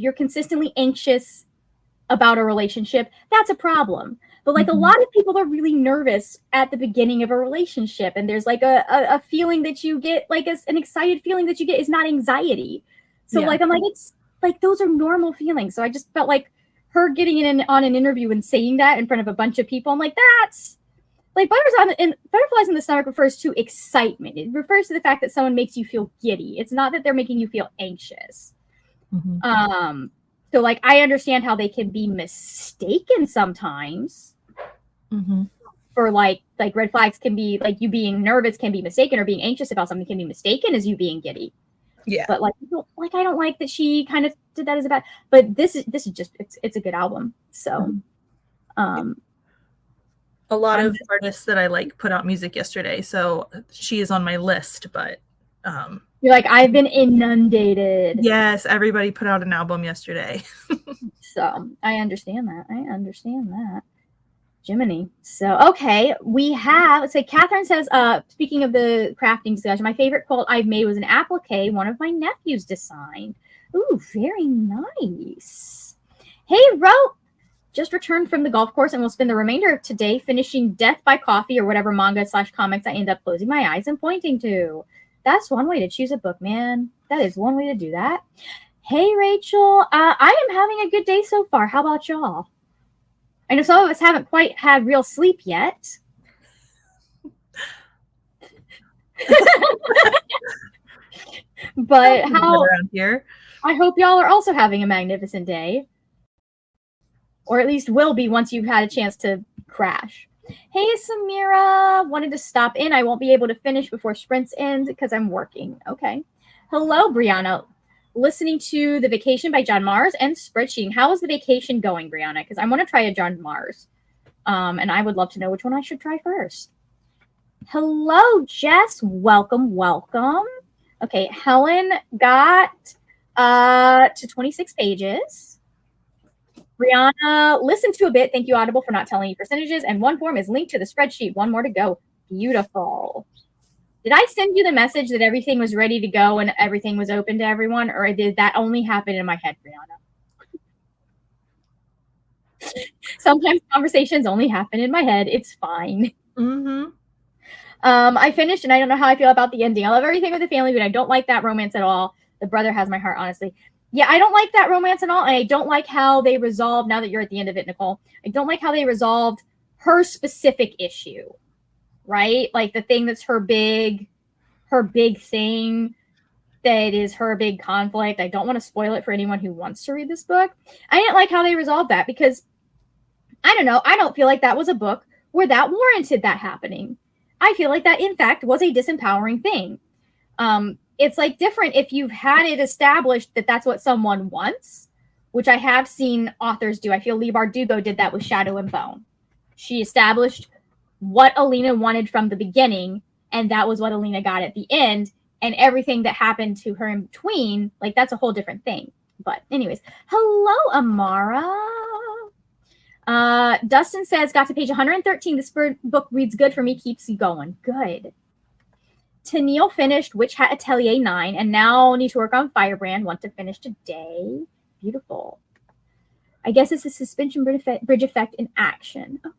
you're consistently anxious about a relationship, that's a problem. But like a lot of people are really nervous at the beginning of a relationship, and there's like a feeling that you get, like an excited feeling that you get is not anxiety. So like I'm like, it's like those are normal feelings. So I just felt like her getting on an interview and saying that in front of a bunch of people, I'm like, that's like butterflies in the stomach refers to excitement. It refers to the fact that someone makes you feel giddy. It's not that they're making you feel anxious. So like I understand how they can be mistaken sometimes. For like red flags can be like you being nervous can be mistaken, or being anxious about something can be mistaken as you being giddy. Yeah. But like I don't like that she kind of did that as a bad. But this is just it's a good album. So a lot of artists that I like put out music yesterday, so she is on my list, but you're like, I've been inundated. Yes, everybody put out an album yesterday. So I understand that. Jiminy. So, okay, we have, let's say Catherine says, speaking of the crafting discussion, my favorite quilt I've made was an applique one of my nephews designed. Ooh, very nice. Hey, Rope, just returned from the golf course and will spend the remainder of today finishing Death by Coffee or whatever manga/comics I end up closing my eyes and pointing to. That's one way to choose a book, man. That is one way to do that. Hey, Rachel, I am having a good day so far. How about y'all? I know some of us haven't quite had real sleep yet. But how around here? I hope y'all are also having a magnificent day. Or at least will be once you've had a chance to crash. Hey, Samira, wanted to stop in. I won't be able to finish before sprints end because I'm working. Okay. Hello, Brianna. Listening to The Vacation by John Mars and spreadsheeting. How is The Vacation going, Brianna? Because I want to try a John Mars. And I would love to know which one I should try first. Hello, Jess. Welcome. Okay, Helen got to 26 pages. Brianna listened to a bit. Thank you, Audible, for not telling you percentages. And one form is linked to the spreadsheet. One more to go. Beautiful. Did I send you the message that everything was ready to go and everything was open to everyone? Or did that only happen in my head, Brianna? Sometimes conversations only happen in my head. It's fine. Mm-hmm. I finished, and I don't know how I feel about the ending. I love everything with the family, but I don't like that romance at all. The brother has my heart, honestly. Yeah, I don't like that romance at all, and I don't like how they resolved, now that you're at the end of it, Nicole, I don't like how they resolved her specific issue, right? Like the thing that's her big thing that is her big conflict. I don't want to spoil it for anyone who wants to read this book. I didn't like how they resolved that because, I don't know, I don't feel like that was a book where that warranted that happening. I feel like that, in fact, was a disempowering thing. It's like different if you've had it established that that's what someone wants, which I have seen authors do. I feel Leigh Bardugo did that with Shadow and Bone. She established what Alina wanted from the beginning, and that was what Alina got at the end, and everything that happened to her in between, like, that's a whole different thing. But anyways, hello, Amara. Dustin says, got to page 113. This book reads good for me, keeps you going. Good. Tennille finished Witch Hat Atelier 9 and now need to work on Firebrand. Want to finish today. Beautiful. I guess it's a suspension bridge effect in action. Oh.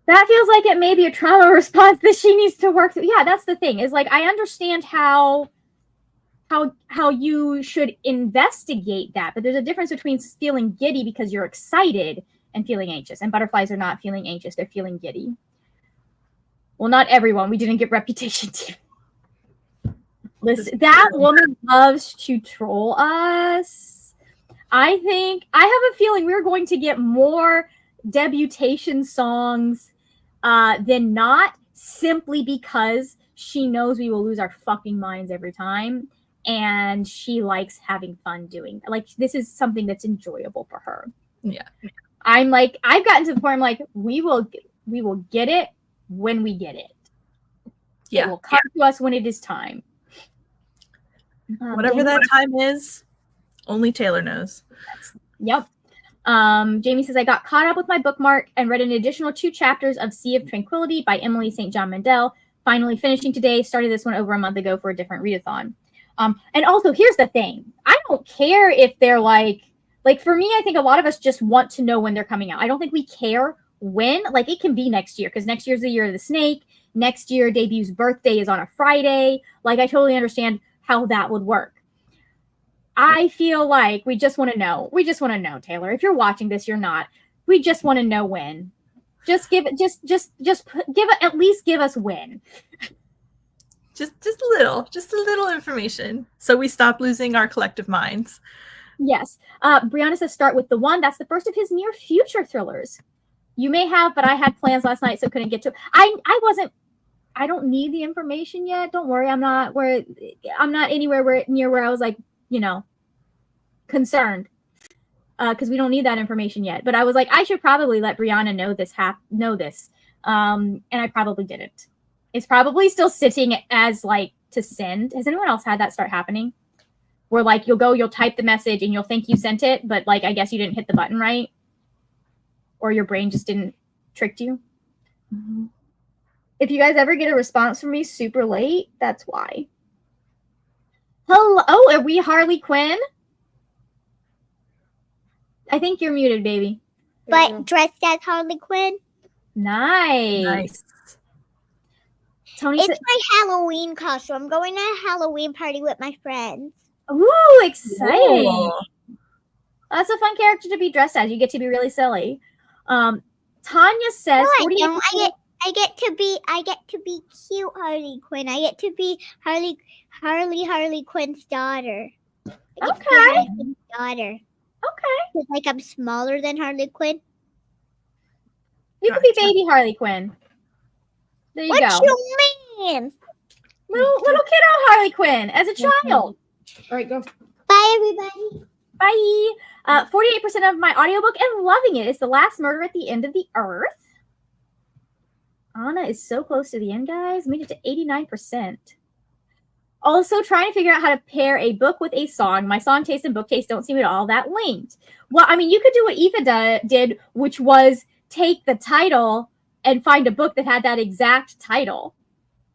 That feels like it may be a trauma response that she needs to work through. Yeah, that's the thing. Is like I understand how you should investigate that, but there's a difference between feeling giddy because you're excited and feeling anxious. And butterflies are not feeling anxious; they're feeling giddy. Well, not everyone. We didn't get Reputation 2. Listen, that woman loves to troll us. I think I have a feeling we're going to get more debutation songs than not, simply because she knows we will lose our fucking minds every time, and she likes having fun doing it. Like, this is something that's enjoyable for her. Yeah. I'm like, I've gotten to the point I'm like, we will get it when we get it. Yeah. It will come to us when it is time. Whatever that time is, only Taylor knows. Yep. Jamie says, I got caught up with my bookmark and read an additional 2 chapters of Sea of Tranquility by Emily St. John Mandel. Finally finishing today. Started this one over a month ago for a different readathon. And also, here's the thing. I don't care if they're like for me, I think a lot of us just want to know when they're coming out. I don't think we care when. Like, it can be next year because next year's the year of the snake. Next year, debut's birthday is on a Friday. Like, I totally understand how that would work. I feel like we just want to know. We just want to know, Taylor. If you're watching this, you're not. We just want to know when. Just give it. Just give it. At least give us when. Just a little information, so we stop losing our collective minds. Yes. Brianna says, start with the one. That's the first of his near future thrillers. You may have, but I had plans last night, so couldn't get to. I don't need the information yet. Don't worry. I'm not anywhere near where I was like, concerned, because we don't need that information yet. But I was like, I should probably let Brianna know this. And I probably didn't. It's probably still sitting as like to send. Has anyone else had that start happening? Where like you'll type the message and you'll think you sent it, but like I guess you didn't hit the button right, or your brain just didn't tricked you. Mm-hmm. If you guys ever get a response from me super late, that's why. Hello, are we Harley Quinn? I think you're muted, baby. But dressed as Harley Quinn. Nice. Tony, it's my Halloween costume. I'm going to a Halloween party with my friends. Ooh, exciting! Ooh. That's a fun character to be dressed as. You get to be really silly. Tanya says, no, I get to be cute Harley Quinn. I get to be Harley Quinn's daughter. Okay. Daughter. Okay. Like I'm smaller than Harley Quinn. You could be baby Harley Quinn. There you go. What you mean? Little kiddo Harley Quinn as a child. All right, go. Bye, everybody. Bye. 48% of my audiobook and loving it. It's The Last Murder at the End of the Earth. Anna is so close to the end, guys. Made it to 89%. Also, trying to figure out how to pair a book with a song. My song taste and book taste don't seem at all that linked. Well, I mean, you could do what Eva did, which was take the title and find a book that had that exact title.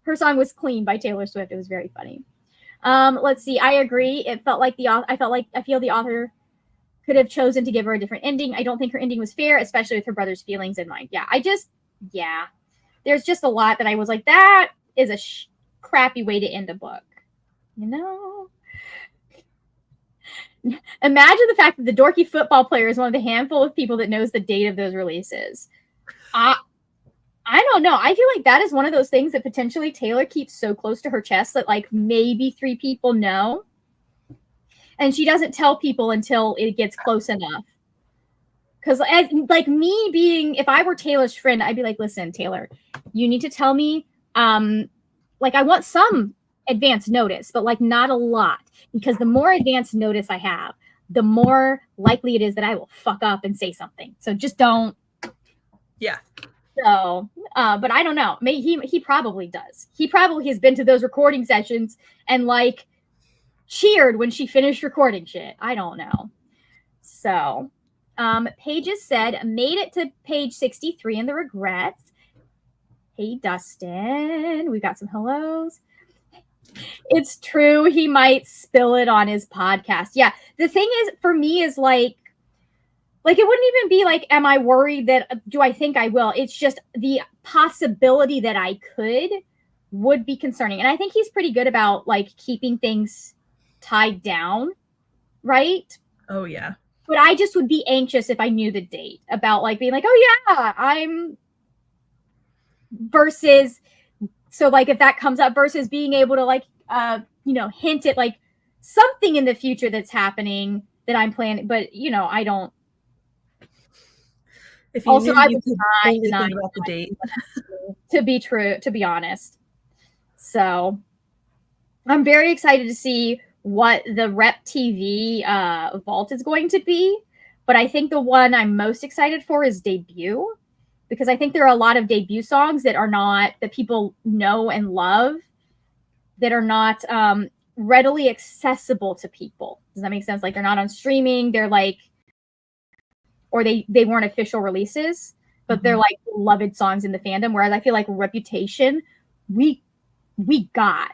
Her song was Clean by Taylor Swift. It was very funny. Let's see. I agree. It felt like I feel the author could have chosen to give her a different ending. I don't think her ending was fair, especially with her brother's feelings in mind. Yeah. There's just a lot that I was like, that is a crappy way to end a book. You know? Imagine the fact that the dorky football player is one of the handful of people that knows the date of those releases. I don't know. I feel like that is one of those things that potentially Taylor keeps so close to her chest that like maybe 3 people know. And she doesn't tell people until it gets close enough. Because like me being, if I were Taylor's friend, I'd be like, listen, Taylor, you need to tell me, like I want some advance notice, but like not a lot. Because the more advance notice I have, the more likely it is that I will fuck up and say something. So just don't. Yeah. So, but I don't know. Maybe he probably does. He probably has been to those recording sessions and like cheered when she finished recording shit. I don't know. So, Pages said made it to page 63 in the regrets. Hey, Dustin, we got some hellos. It's true. He might spill it on his podcast. Yeah. The thing is, for me, is like it wouldn't even be like, am I worried that, do I think I will? It's just the possibility that I could would be concerning. And I think he's pretty good about like keeping things tied down. Right. Oh, yeah. But I just would be anxious if I knew the date about like being like, oh yeah, I'm versus. So like if that comes up versus being able to like, hint at like something in the future that's happening that I'm planning. But, I don't. If you also, knew, I you would could only think about the date. To be true, to be honest. So I'm very excited to see what the Rep TV vault is going to be. But I think the one I'm most excited for is debut, because I think there are a lot of debut songs that are not, that people know and love, that are not readily accessible to people. Does that make sense? Like they're not on streaming. They're like, or they weren't official releases, but they're like beloved songs in the fandom. Whereas I feel like Reputation, we got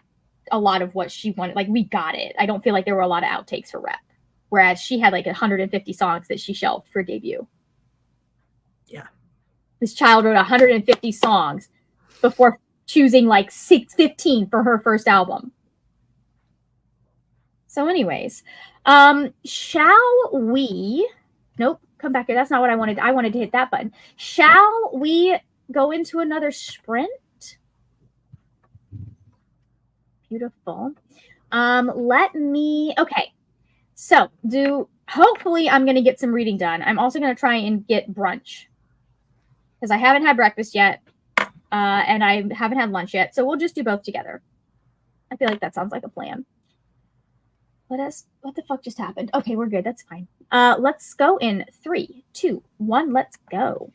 a lot of what she wanted. Like we got it. I don't feel like there were a lot of outtakes for Rep. Whereas she had like 150 songs that she shelved for debut. Yeah. This child wrote 150 songs before choosing like 15 for her first album. So anyways, shall we, nope, come back here. That's not what I wanted. I wanted to hit that button. Shall we go into another sprint? Beautiful. Okay. So hopefully I'm going to get some reading done. I'm also going to try and get brunch because I haven't had breakfast yet. And I haven't had lunch yet. So we'll just do both together. I feel like that sounds like a plan. What the fuck just happened? Okay, we're good. That's fine. Let's go in 3, 2, 1. Let's go.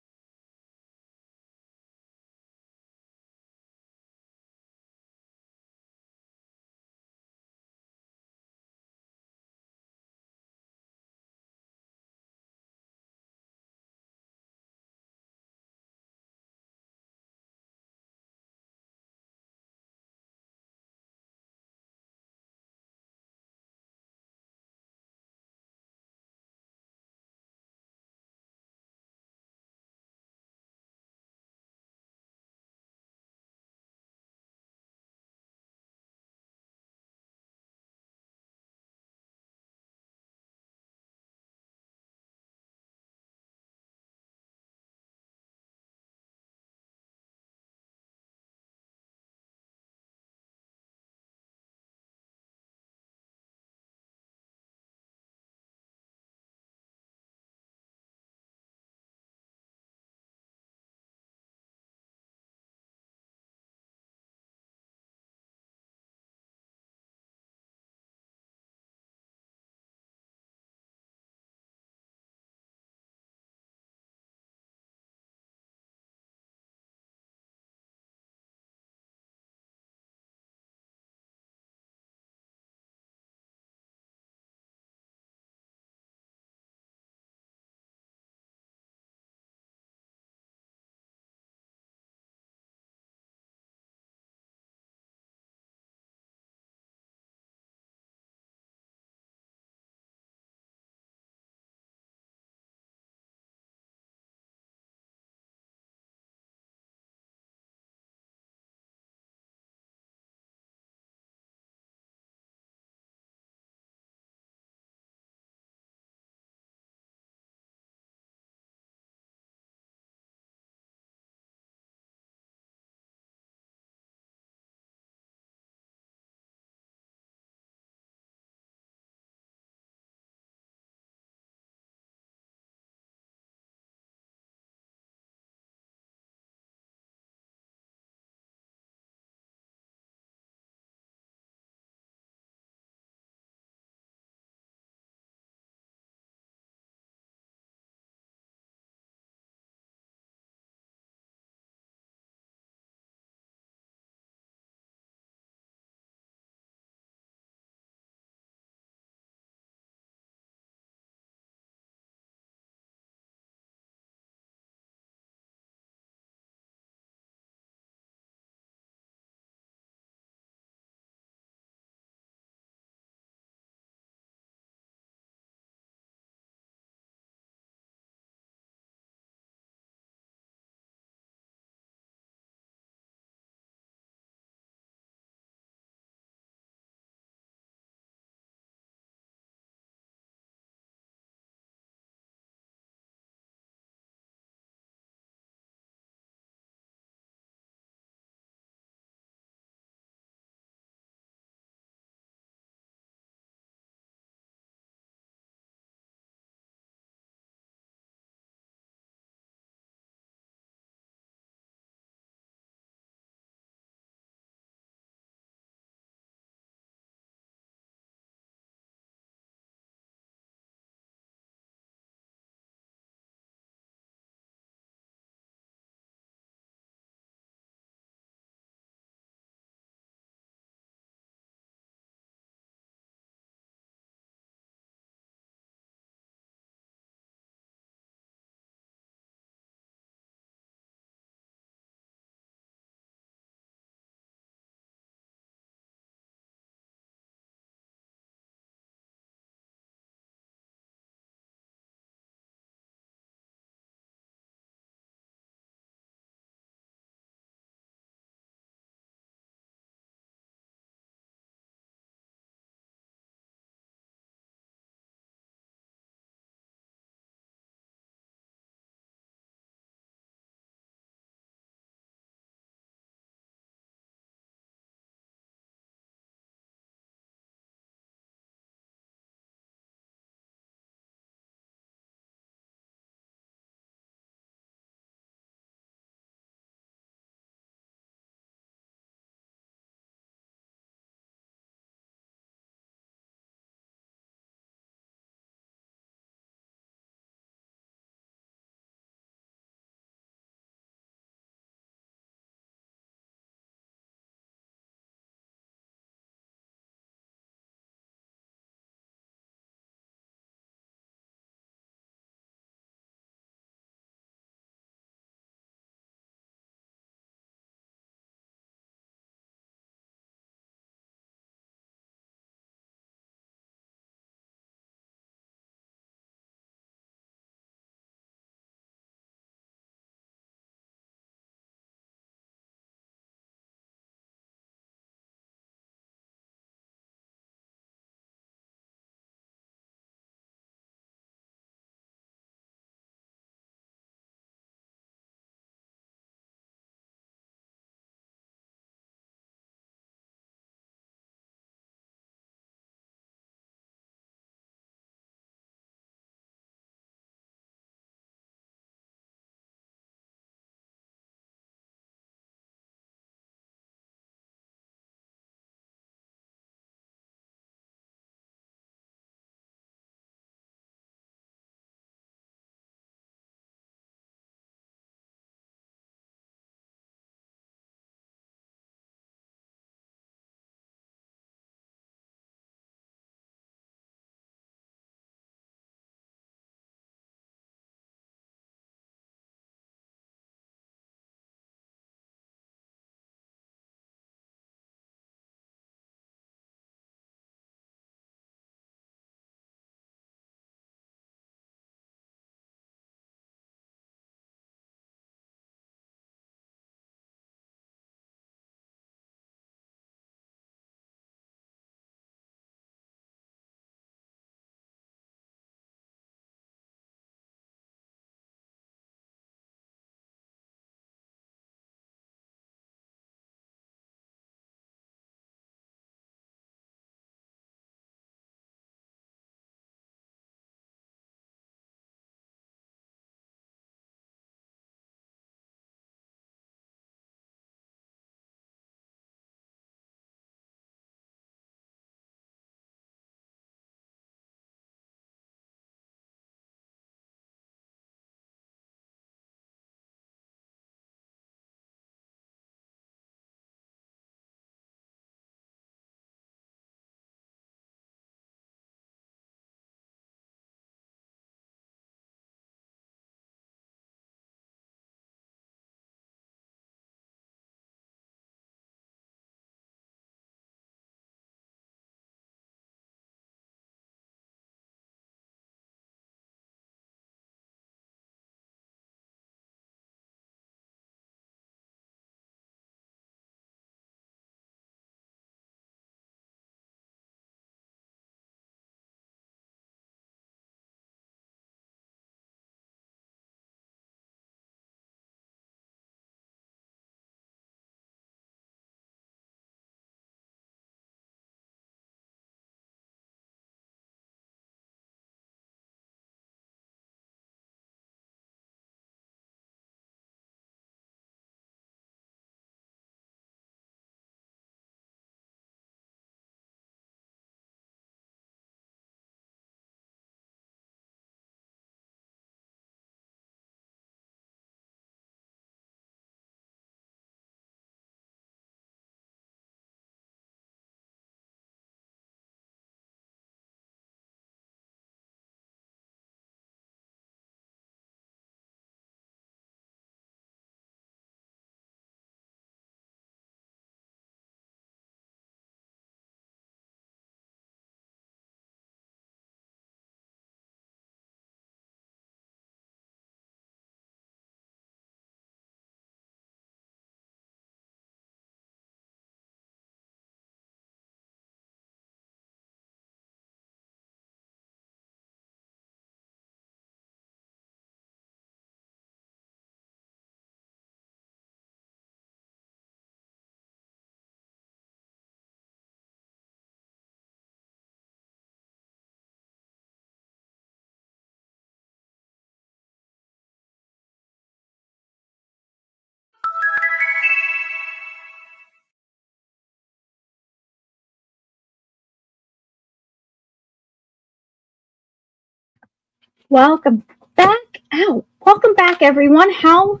Welcome back. Ow. Welcome back, everyone. Hold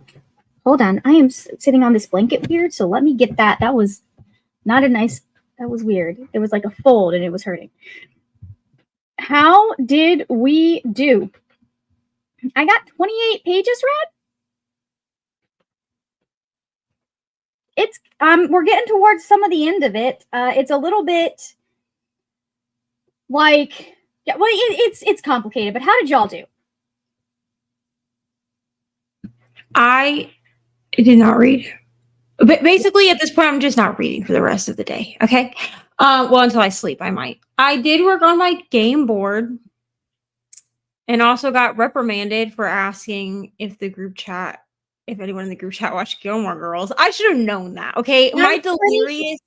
on. I am sitting on this blanket weird, so let me get that. That was not a nice. That was weird. It was like a fold and it was hurting. How did we do? I got 28 pages read. It's we're getting towards some of the end of it. It's a little bit like, yeah, well, it's complicated, but how did y'all do? I did not read. But basically, at this point, I'm just not reading for the rest of the day. Okay. Well, until I sleep, I might. I did work on my game board, and also got reprimanded for asking if anyone in the group chat watched Gilmore Girls. I should have known that. Okay. My delirious.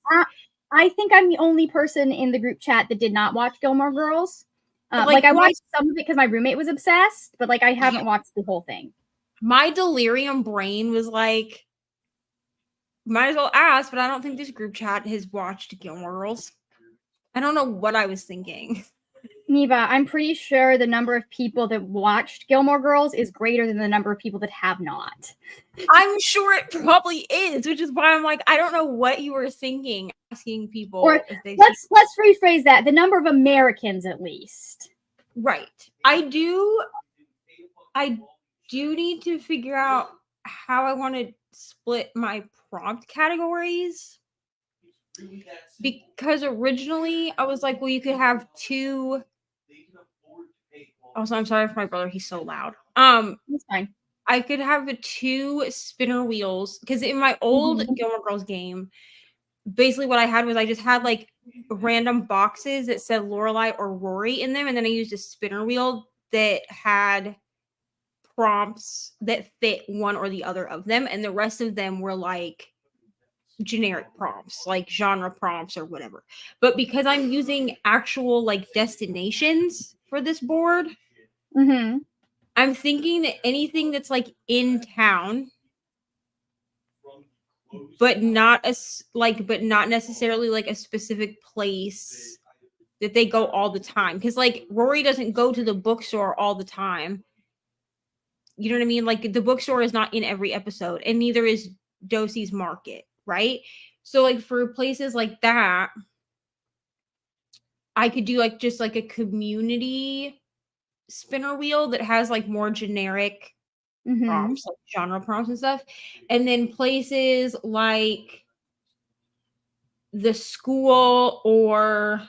I think I'm the only person in the group chat that did not watch Gilmore Girls. Like I watched some of it because my roommate was obsessed, but like I haven't watched the whole thing. My delirium brain was like, might as well ask, but I don't think this group chat has watched Gilmore Girls. I don't know what I was thinking. Neva, I'm pretty sure the number of people that watched Gilmore Girls is greater than the number of people that have not. I'm sure it probably is, which is why I'm like, I don't know what you were thinking, asking people. Or if they let's rephrase that. The number of Americans, at least. Right. I do need to figure out how I want to split my prompt categories. Because originally I was like, well, you could have two. Also, I'm sorry for my brother. He's so loud. That's fine. I could have two spinner wheels because in my old Gilmore Girls game, basically what I had was I just had like random boxes that said Lorelai or Rory in them, and then I used a spinner wheel that had prompts that fit one or the other of them, and the rest of them were like generic prompts, like genre prompts or whatever. But because I'm using actual like destinations for this board, I'm thinking that anything that's like in town, but not necessarily like a specific place that they go all the time. Because like Rory doesn't go to the bookstore all the time. You know what I mean? Like the bookstore is not in every episode, and neither is Dosie's Market, right? So like for places like that, I could do like just like a community spinner wheel that has like more generic prompts, like genre prompts and stuff. And then places like the school or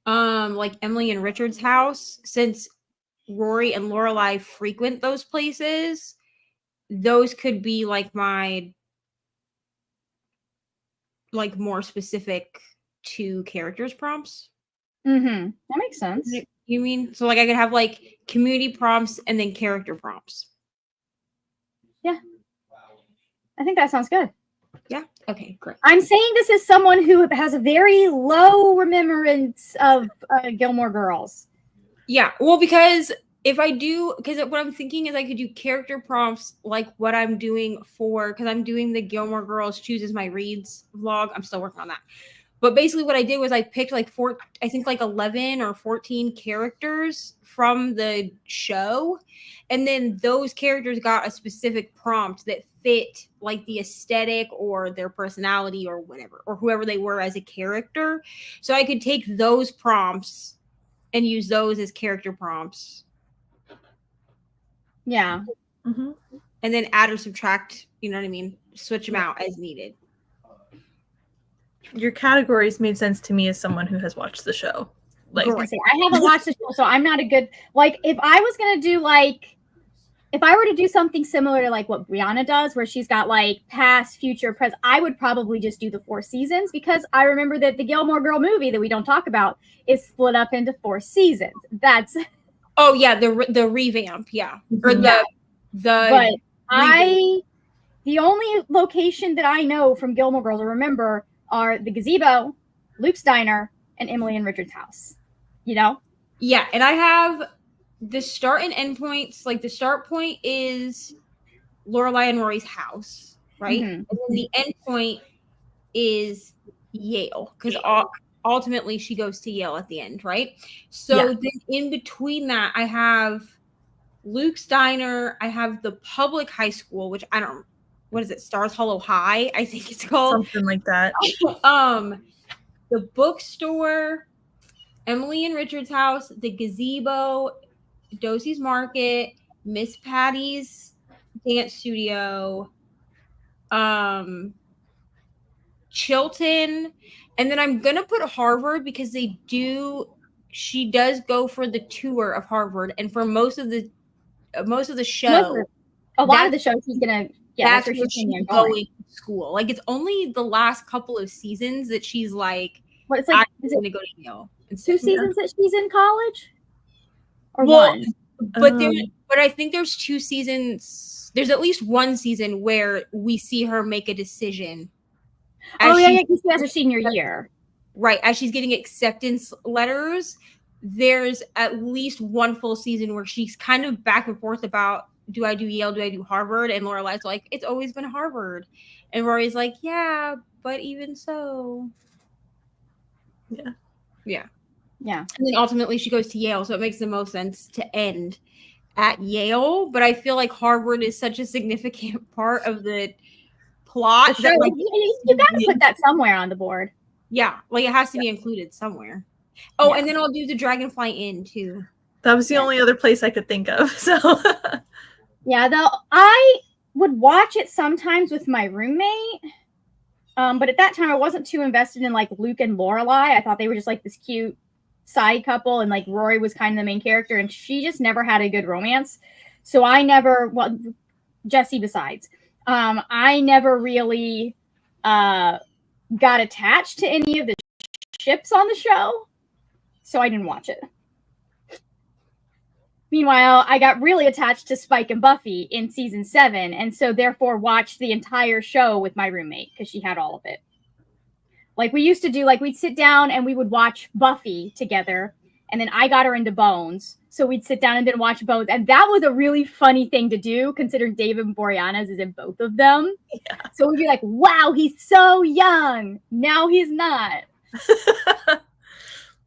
like Emily and Richard's house, since Rory and Lorelai frequent those places, those could be like my like more specific to characters prompts. That makes sense. You mean so like I could have like community prompts and then character prompts? Yeah. I think that sounds good. Yeah. Okay, great. I'm saying this as someone who has a very low remembrance of Gilmore Girls. Yeah. Well, because if I do, because what I'm thinking is I could do character prompts like what I'm doing because I'm doing the Gilmore Girls Chooses My Reads vlog. I'm still working on that. But basically what I did was I picked like 11 or 14 characters from the show. And then those characters got a specific prompt that fit like the aesthetic or their personality or whatever, or whoever they were as a character. So I could take those prompts and use those as character prompts. Yeah. And then add or subtract, you know what I mean? Switch them out as needed. Your categories made sense to me as someone who has watched the show. Like, I haven't watched the show, so I'm not a good, like, if I was going to do, like, if I were to do something similar to, like, what Brianna does, where she's got, like, past, future, present, I would probably just do the 4 seasons, because I remember that the Gilmore Girl movie that we don't talk about is split up into 4 seasons. That's... Oh, yeah, the revamp, yeah. Or But the only location that I know from Gilmore Girls, I remember, are the gazebo, Luke's diner, and Emily and Richard's house. You know? Yeah, and I have the start and end points. Like the start point is Lorelai and Rory's house, right? And then the end point is Yale, because ultimately she goes to Yale at the end, right? So Yeah. then in between that, I have Luke's Diner. I have the public high school, which I don't. What is it? Stars Hollow High, I think it's called. Something like that. The bookstore, Emily and Richard's house, the gazebo, Dosie's Market, Miss Patty's dance studio, Chilton, and then I'm gonna put Harvard because she does go for the tour of Harvard, and for most of the show, a lot of the show she's gonna that's where where she's going to school. Like, it's only the last couple of seasons that she's like, what it's like, I'm going to go to Yale. two seasons that she's in college, or Well, one? But I think there's 2 seasons. There's at least one season where we see her make a decision. Oh yeah, because she has her senior year. Right, as she's getting acceptance letters, there's at least one full season where she's kind of back and forth about, do I do Yale, do I do Harvard? And Lorelai's like, it's always been Harvard. And Rory's like, yeah, but even so. Yeah. And then ultimately she goes to Yale, so it makes the most sense to end at Yale. But I feel like Harvard is such a significant part of the plot that, like, you gotta put that somewhere on the board. Yeah, like it has to be included somewhere. Oh, and then I'll do the Dragonfly Inn too. That was the only other place I could think of. So yeah, though I would watch it sometimes with my roommate. But at that time I wasn't too invested in like Luke and Lorelai. I thought they were just like this cute side couple, and like Rory was kind of the main character, and she just never had a good romance. So I never, Jesse besides, I never really got attached to any of the ships on the show, so I didn't watch it. Meanwhile, I got really attached to Spike and Buffy in season 7, and so therefore watched the entire show with my roommate because she had all of it. Like we used to do, like we'd sit down and we would watch Buffy together, and then I got her into Bones, so we'd sit down and then watch Bones, and that was a really funny thing to do, considering David Boreanaz is in both of them. Yeah. So we'd be like, wow, he's so young. Now he's not.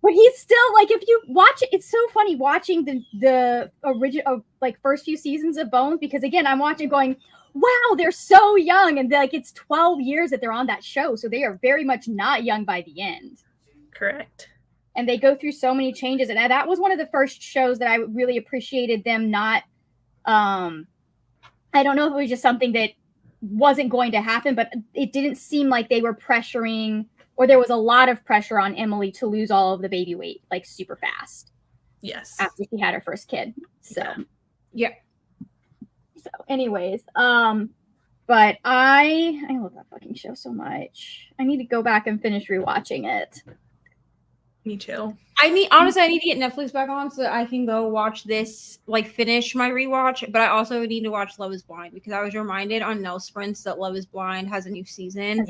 But he's still, like, if you watch it, it's so funny watching the original, like, first few seasons of Bones, because, again, I'm watching going, wow, they're so young, and, like, it's 12 years that they're on that show, so they are very much not young by the end. Correct. And they go through so many changes, and that was one of the first shows that I really appreciated them not, I don't know if it was just something that wasn't going to happen, but it didn't seem like they were pressuring, or there was a lot of pressure on Emily to lose all of the baby weight, like, super fast. Yes. After she had her first kid. So, yeah. So, anyways, but I love that fucking show so much. I need to go back and finish rewatching it. Me too. Honestly, I need to get Netflix back on so that I can go watch this, like, finish my rewatch. But I also need to watch Love is Blind, because I was reminded on Nell Sprints that Love is Blind has a new season.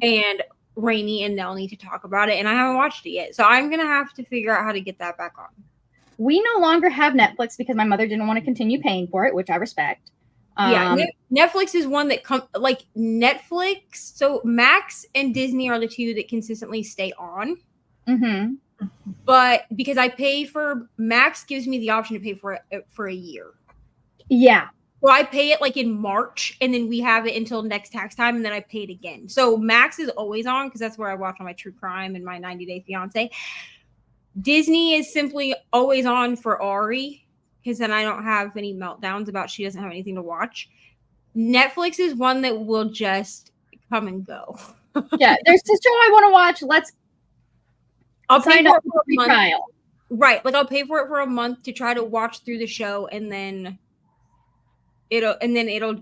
And Rainey and Nell need to talk about it, and I haven't watched it yet. So I'm going to have to figure out how to get that back on. We no longer have Netflix because my mother didn't want to continue paying for it, which I respect. Yeah, Netflix is one that like Netflix. So Max and Disney are the two that consistently stay on. Mm-hmm. But because I pay for Max, gives me the option to pay for it for a year. Yeah. So I pay it like in March, and then we have it until next tax time, and then I pay it again. So Max is always on because that's where I watch all my true crime and my 90 Day Fiance. Disney is simply always on for Ari, because then I don't have any meltdowns about she doesn't have anything to watch. Netflix is one that will just come and go. Yeah, there's a show I want to watch. I'll pay for it for a month. Trial. Right, like I'll pay for it for a month to try to watch through the show, and then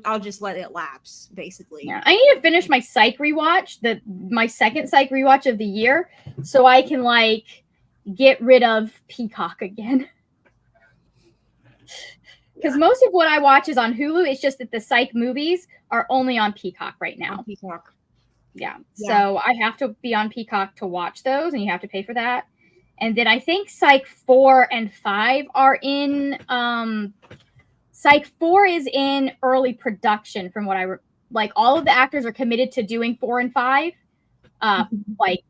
I'll just let it lapse, basically. Yeah, I need to finish my Psych rewatch, my second Psych rewatch of the year, so I can like get rid of Peacock again. Because most of what I watch is on Hulu. It's just that the Psych movies are only on Peacock right now. On Peacock. Yeah. So I have to be on Peacock to watch those, and you have to pay for that. And then I think Psych 4 and 5 are in. Psych 4 is in early production, from what like all of the actors are committed to doing 4 and 5. Like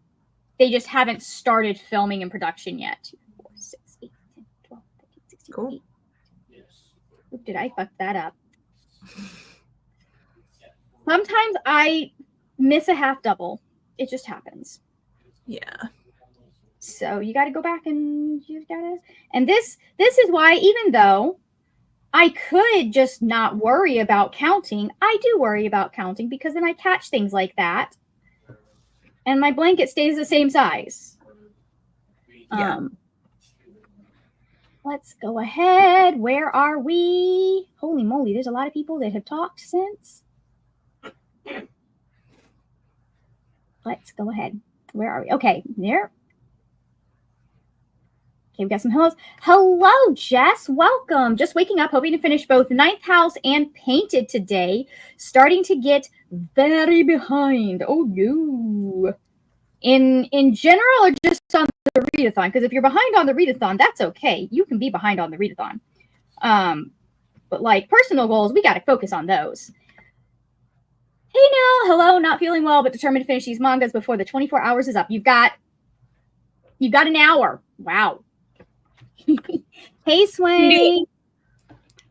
They just haven't started filming and production yet. 2, 4, 6, 8, 10, 12, 13, 16, Cool. 18. Oop, did I fuck that up? Sometimes I miss a half double. It just happens. Yeah. So you got to go back and and this is why, even though I could just not worry about counting, I do worry about counting, because then I catch things like that and my blanket stays the same size. Yeah. Let's go ahead. Where are we? Holy moly, there's a lot of people that have talked since. Let's go ahead. Where are we? Okay, there. Okay, we got some hellos. Hello, Jess. Welcome. Just waking up, hoping to finish both Ninth House and Painted today. Starting to get very behind. Oh, no. In general, or just on the readathon? Because if you're behind on the readathon, that's okay. You can be behind on the readathon. But like personal goals, we got to focus on those. Hey, Nell. Hello. Not feeling well, but determined to finish these mangas before the 24 hours is up. You've got an hour. Wow. Hey, Swain.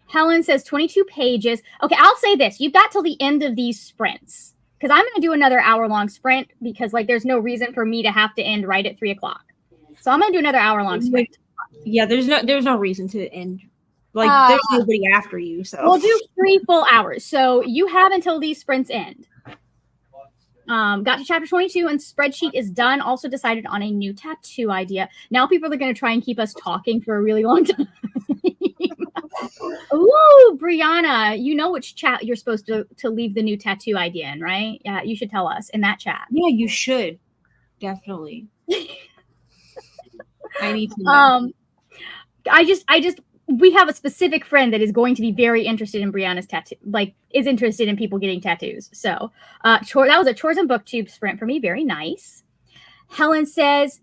Helen says 22 pages. Okay, I'll say this. You've got till the end of these sprints, because I'm going to do another hour-long sprint, because like there's no reason for me to have to end right at 3 o'clock. So I'm going to do another hour-long sprint. Yeah, there's no reason to end. Like there's nobody after you. So we'll do 3 full hours. So you have until these sprints end. Got to chapter 22 and spreadsheet is done. Also decided on a new tattoo idea. Now people are going to try and keep us talking for a really long time. Ooh, Brianna, you know which chat you're supposed to leave the new tattoo idea in, right? Yeah, you should tell us in that chat. Yeah, you should. Definitely. I need to know. We have a specific friend that is going to be very interested in Brianna's tattoo, like is interested in people getting tattoos. So that was a chores and booktube sprint for me. Very nice. Helen says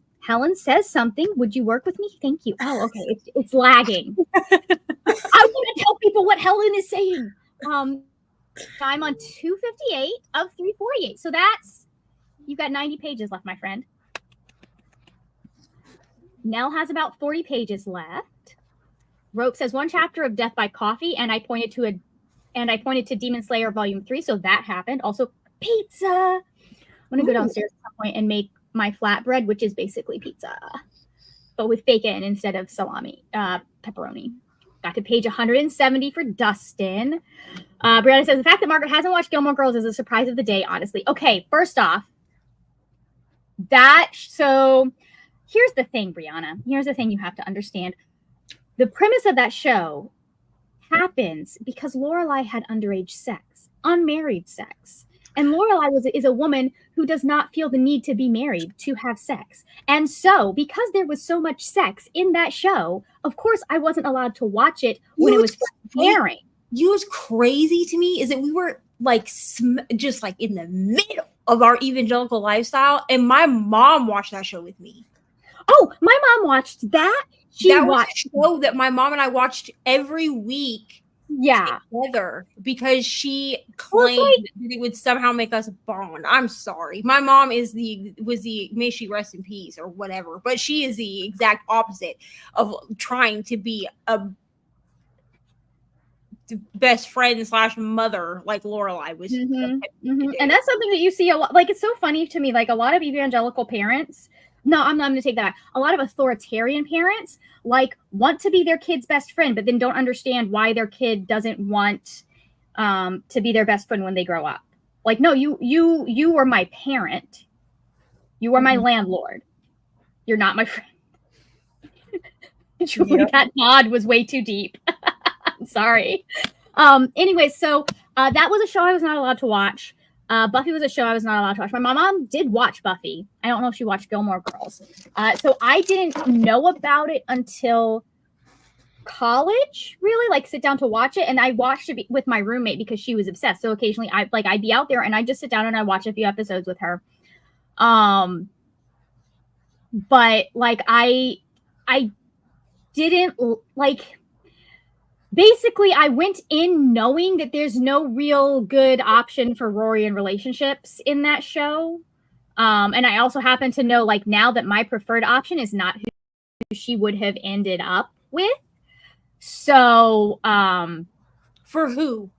something. Would you work with me? Thank you. Oh, okay. It's lagging. I want to tell people what Helen is saying. I'm on 258 of 348. So you've got 90 pages left, my friend. Nell has about 40 pages left. Rope says 1 chapter of Death by Coffee, and I pointed to Demon Slayer Volume 3, so that happened. Also, pizza. I'm gonna go downstairs at some point and make my flatbread, which is basically pizza, but with bacon instead of salami, pepperoni. Got to page 170 for Dustin. Brianna says the fact that Margaret hasn't watched Gilmore Girls is a surprise of the day, honestly. Okay, first off, so here's the thing, Brianna. Here's the thing you have to understand. The premise of that show happens because Lorelai had underage sex, unmarried sex. And Lorelai is a woman who does not feel the need to be married to have sex. And so, because there was so much sex in that show, of course, I wasn't allowed to watch it when it was airing. You know what's crazy to me is that we were like just like in the middle of our evangelical lifestyle, and my mom watched that show with me. Oh, my mom watched that. That was a show that my mom and I watched every week. Yeah, together, because she claimed that it would somehow make us bond. I'm sorry, my mom was the may she rest in peace or whatever, but she is the exact opposite of trying to be a best friend / mother like Lorelai was. And that's something that you see a lot. Like, it's so funny to me. Like, a lot of evangelical parents. No, I'm not going to take that back. A lot of authoritarian parents want to be their kid's best friend, but then don't understand why their kid doesn't want to be their best friend when they grow up. Like, no, you were my parent. You were my landlord. You're not my friend. Truly, that nod was way too deep. I'm sorry. Anyway, so that was a show I was not allowed to watch. Buffy was a show I was not allowed to watch. My mom did watch Buffy. I don't know if she watched Gilmore Girls. So I didn't know about it until college, really, like sit down to watch it. And I watched it with my roommate because she was obsessed. So occasionally I'd be out there and I just sit down and I watch a few episodes with her. But like I didn't like. Basically, I went in knowing that there's no real good option for Rory in relationships in that show. And I also happen to know, like, now that my preferred option is not who she would have ended up with. So, For who?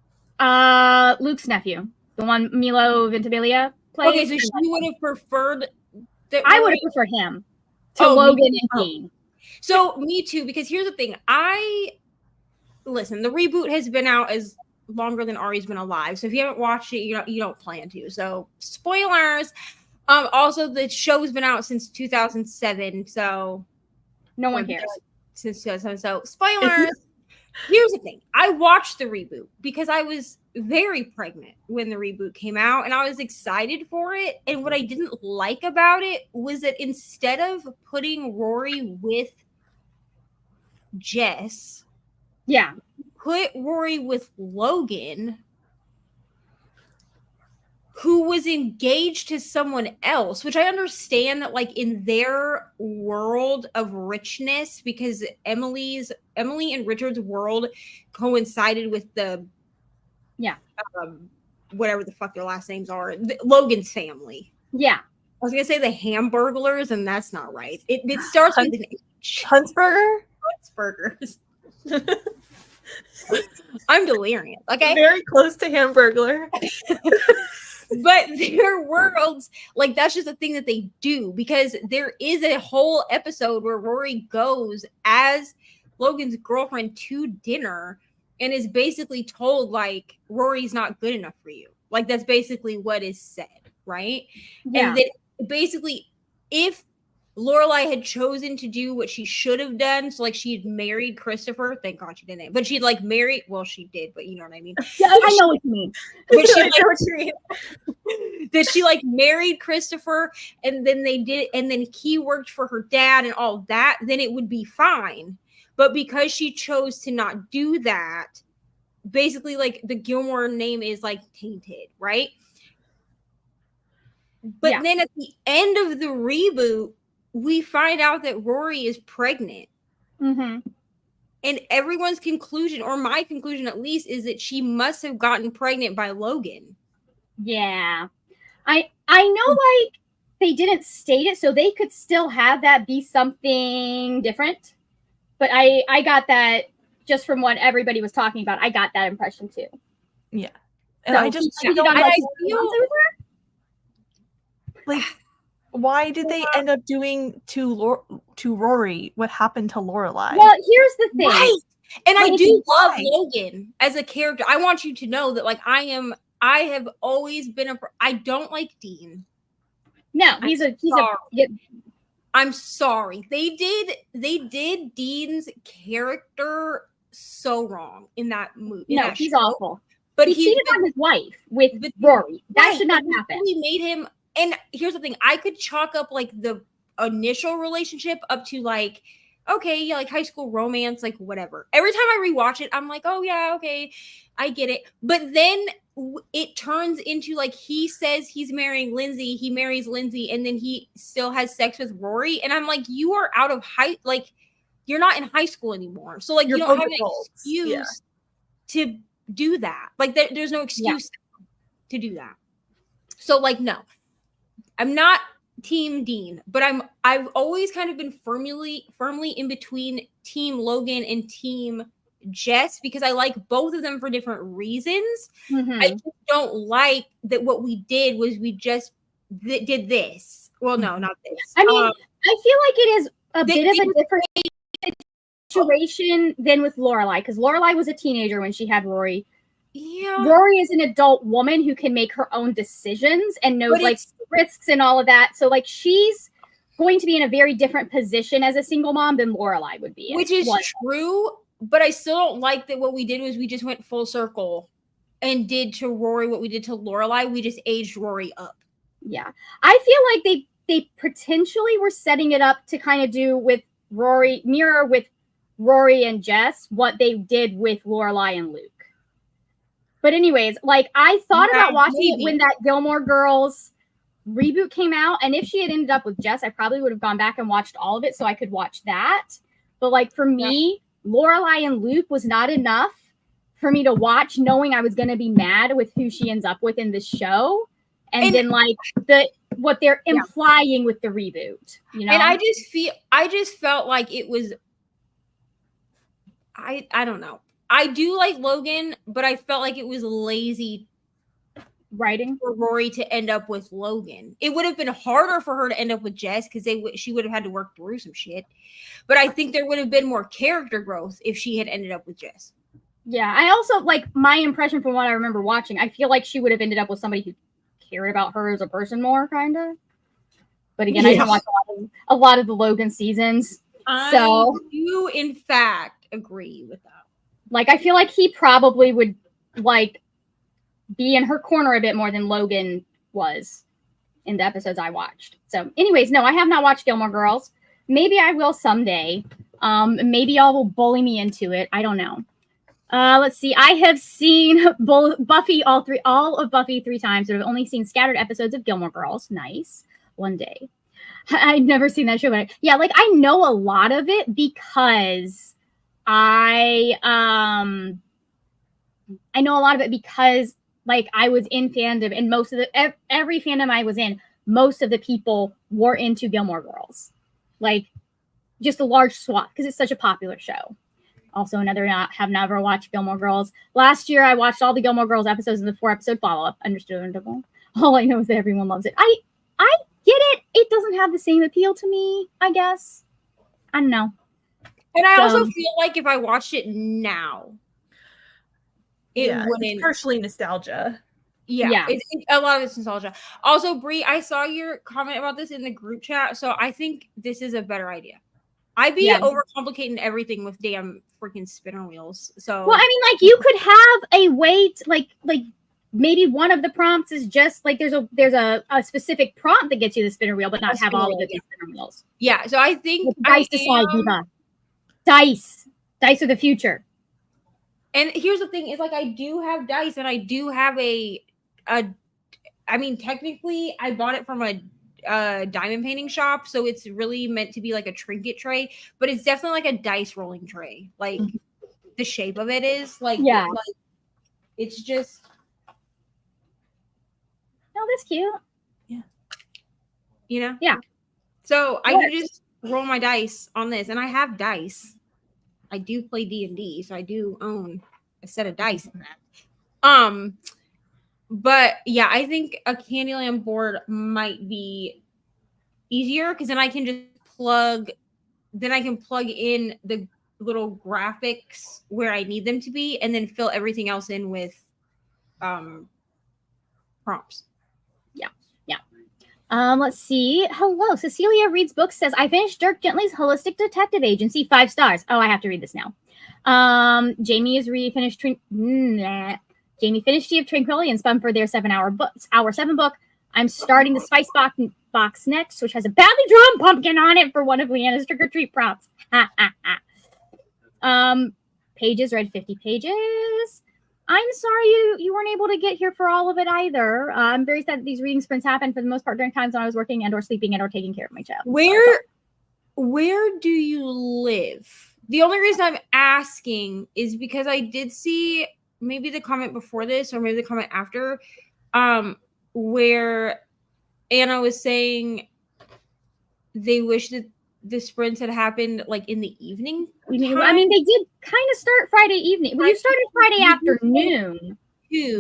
Luke's nephew, the one Milo Ventimiglia plays. Okay, so she would have preferred that. I would have preferred him to Oh, Logan me- and oh. Dean. So me too, because here's the thing. Listen, the reboot has been out as longer than Ari's been alive. So if you haven't watched it, you don't plan to. So spoilers. Also the show's been out since 2007. So No one cares. Since 2007. So spoilers. Here's the thing. I watched the reboot because I was very pregnant when the reboot came out and I was excited for it. And what I didn't like about it was that instead of putting Rory with Jess, Yeah. put Rory with Logan, who was engaged to someone else, which I understand that, like, in their world of richness, because Emily and Richard's world coincided with the whatever the fuck their last names are, Logan's family. Yeah. I was gonna say the Hamburglers, and that's not right. It starts with an H. Huntsberger? Huntsburgers. I'm delirious. Okay. Very close to Hamburglar. But their worlds, like, that's just a thing that they do, because there is a whole episode where Rory goes as Logan's girlfriend to dinner and is basically told, like, Rory's not good enough for you. Like, that's basically what is said, right? Yeah. And then basically, if Lorelai had chosen to do what she should have done, so like she had married Christopher. Thank God she didn't. But she'd like married. Well, she did, but you know what I mean. Yeah, I know what you mean. But she that she like married Christopher, and then they did, and then he worked for her dad and all that. Then it would be fine. But because she chose to not do that, basically, like, the Gilmore name is like tainted, right? But then at the end of the reboot, we find out that Rory is pregnant. Mm-hmm. And everyone's conclusion, or my conclusion at least, is that she must have gotten pregnant by Logan. Yeah. I know, like, they didn't state it, so they could still have that be something different. But I got that just from what everybody was talking about. I got that impression too. Yeah. And So I just I don't don't like, why did they end up doing to Rory what happened to Lorelai? Well, here's the thing. Right. And Like, I do love why? Logan as a character. I want you to know that, like, I have always been I don't like Dean. No, he's I'm sorry. They did Dean's character so wrong in that movie. No, he's awful. But he cheated on his wife with Rory. That should not happen. He made him. And here's the thing: I could chalk up like the initial relationship up to like, okay, yeah, like high school romance, like whatever. Every time I rewatch it, I'm like, oh yeah, okay, I get it. But then it turns into like he says he's marrying Lindsay, he marries Lindsay, and then he still has sex with Rory, and I'm like, you are out of like, you're not in high school anymore, so like you don't have an excuse to do that. Like there's no excuse to do that. So like, no, I'm not Team Dean, but I've always kind of been firmly in between Team Logan and Team Jess, because I like both of them for different reasons. Mm-hmm. I just don't like that what we did was we just did this. Well, no, not this. I mean, I feel like it is a bit of a different situation than with Lorelai, because Lorelai was a teenager when she had Rory. Yeah. Rory is an adult woman who can make her own decisions and knows like risks and all of that. So like she's going to be in a very different position as a single mom than Lorelai would be. Which is true, but I still don't like that what we did was we just went full circle and did to Rory what we did to Lorelai. We just aged Rory up. Yeah. I feel like they potentially were setting it up to kind of do with mirror with Rory and Jess what they did with Lorelai and Luke. But anyways, like I thought about watching it when that Gilmore Girls reboot came out, and if she had ended up with Jess, I probably would have gone back and watched all of it so I could watch that. But like for me, Lorelai and Luke was not enough for me to watch, knowing I was going to be mad with who she ends up with in this show. and then like what they're implying with the reboot, you know. And I just felt like it was. I don't know. I do like Logan, but I felt like it was lazy writing for Rory to end up with Logan. It would have been harder for her to end up with Jess because she would have had to work through some shit. But I think there would have been more character growth if she had ended up with Jess. Yeah, I also like my impression from what I remember watching. I feel like she would have ended up with somebody who cared about her as a person more, kind of. But again, I didn't watch a lot of the Logan seasons. I do, in fact, agree with that. Like, I feel like he probably would like be in her corner a bit more than Logan was in the episodes I watched. So, anyways, no, I have not watched Gilmore Girls. Maybe I will someday. Maybe y'all will bully me into it. I don't know. Let's see. I have seen Buffy all of Buffy 3 times, but I've only seen scattered episodes of Gilmore Girls. Nice. One day. I've never seen that show, but yeah, like I know a lot of it because I know a lot of it because like I was in fandom, and most of every fandom I was in, most of the people were into Gilmore Girls, like just a large swath because it's such a popular show. Also, have never watched Gilmore Girls. Last year, I watched all the Gilmore Girls episodes in the 4-episode follow-up. Understandable. All I know is that everyone loves it. I get it. It doesn't have the same appeal to me, I guess. I don't know. And I also feel like if I watched it now, it wouldn't. It's partially nostalgia. Yeah. It's a lot of it's nostalgia. Also, Brie, I saw your comment about this in the group chat, so I think this is a better idea. I'd be overcomplicating everything with damn freaking spinner wheels. So, well, I mean, like you could have a way to, like maybe one of the prompts is just like there's a specific prompt that gets you the spinner wheel, but not have all of the spinner wheels. Yeah, so I think dice decide, Neva. Dice are the future. And here's the thing: is like I do have dice, and I do have a. I mean, technically, I bought it from a diamond painting shop, so it's really meant to be like a trinket tray, but it's definitely like a dice rolling tray. Like the shape of it is like it's just. Oh, that's cute. Yeah. You know? Yeah. So I can just roll my dice on this, and I have dice. I do play D&D, so I do own a set of dice in that. But yeah, I think a Candyland board might be easier because then I can just plug in the little graphics where I need them to be, and then fill everything else in with prompts. Let's see. Hello. Cecilia Reads Books says, I finished Dirk Gently's Holistic Detective Agency, 5 stars. Oh, I have to read this now. Jamie is finished Jamie finished Tea of Tranquility and spun for their 7 book. I'm starting the Spice box next, which has a badly drawn pumpkin on it for one of Leanna's trick or treat prompts. Pages, read 50 pages. I'm sorry you weren't able to get here for all of it either. I'm very sad that these reading sprints happened for the most part during times when I was working and or sleeping and or taking care of my child. Where do you live? The only reason I'm asking is because I did see maybe the comment before this or maybe the comment after where Anna was saying they wish that the sprints had happened like in the evening. I mean, they did kind of start Friday evening. Well, you started Friday afternoon.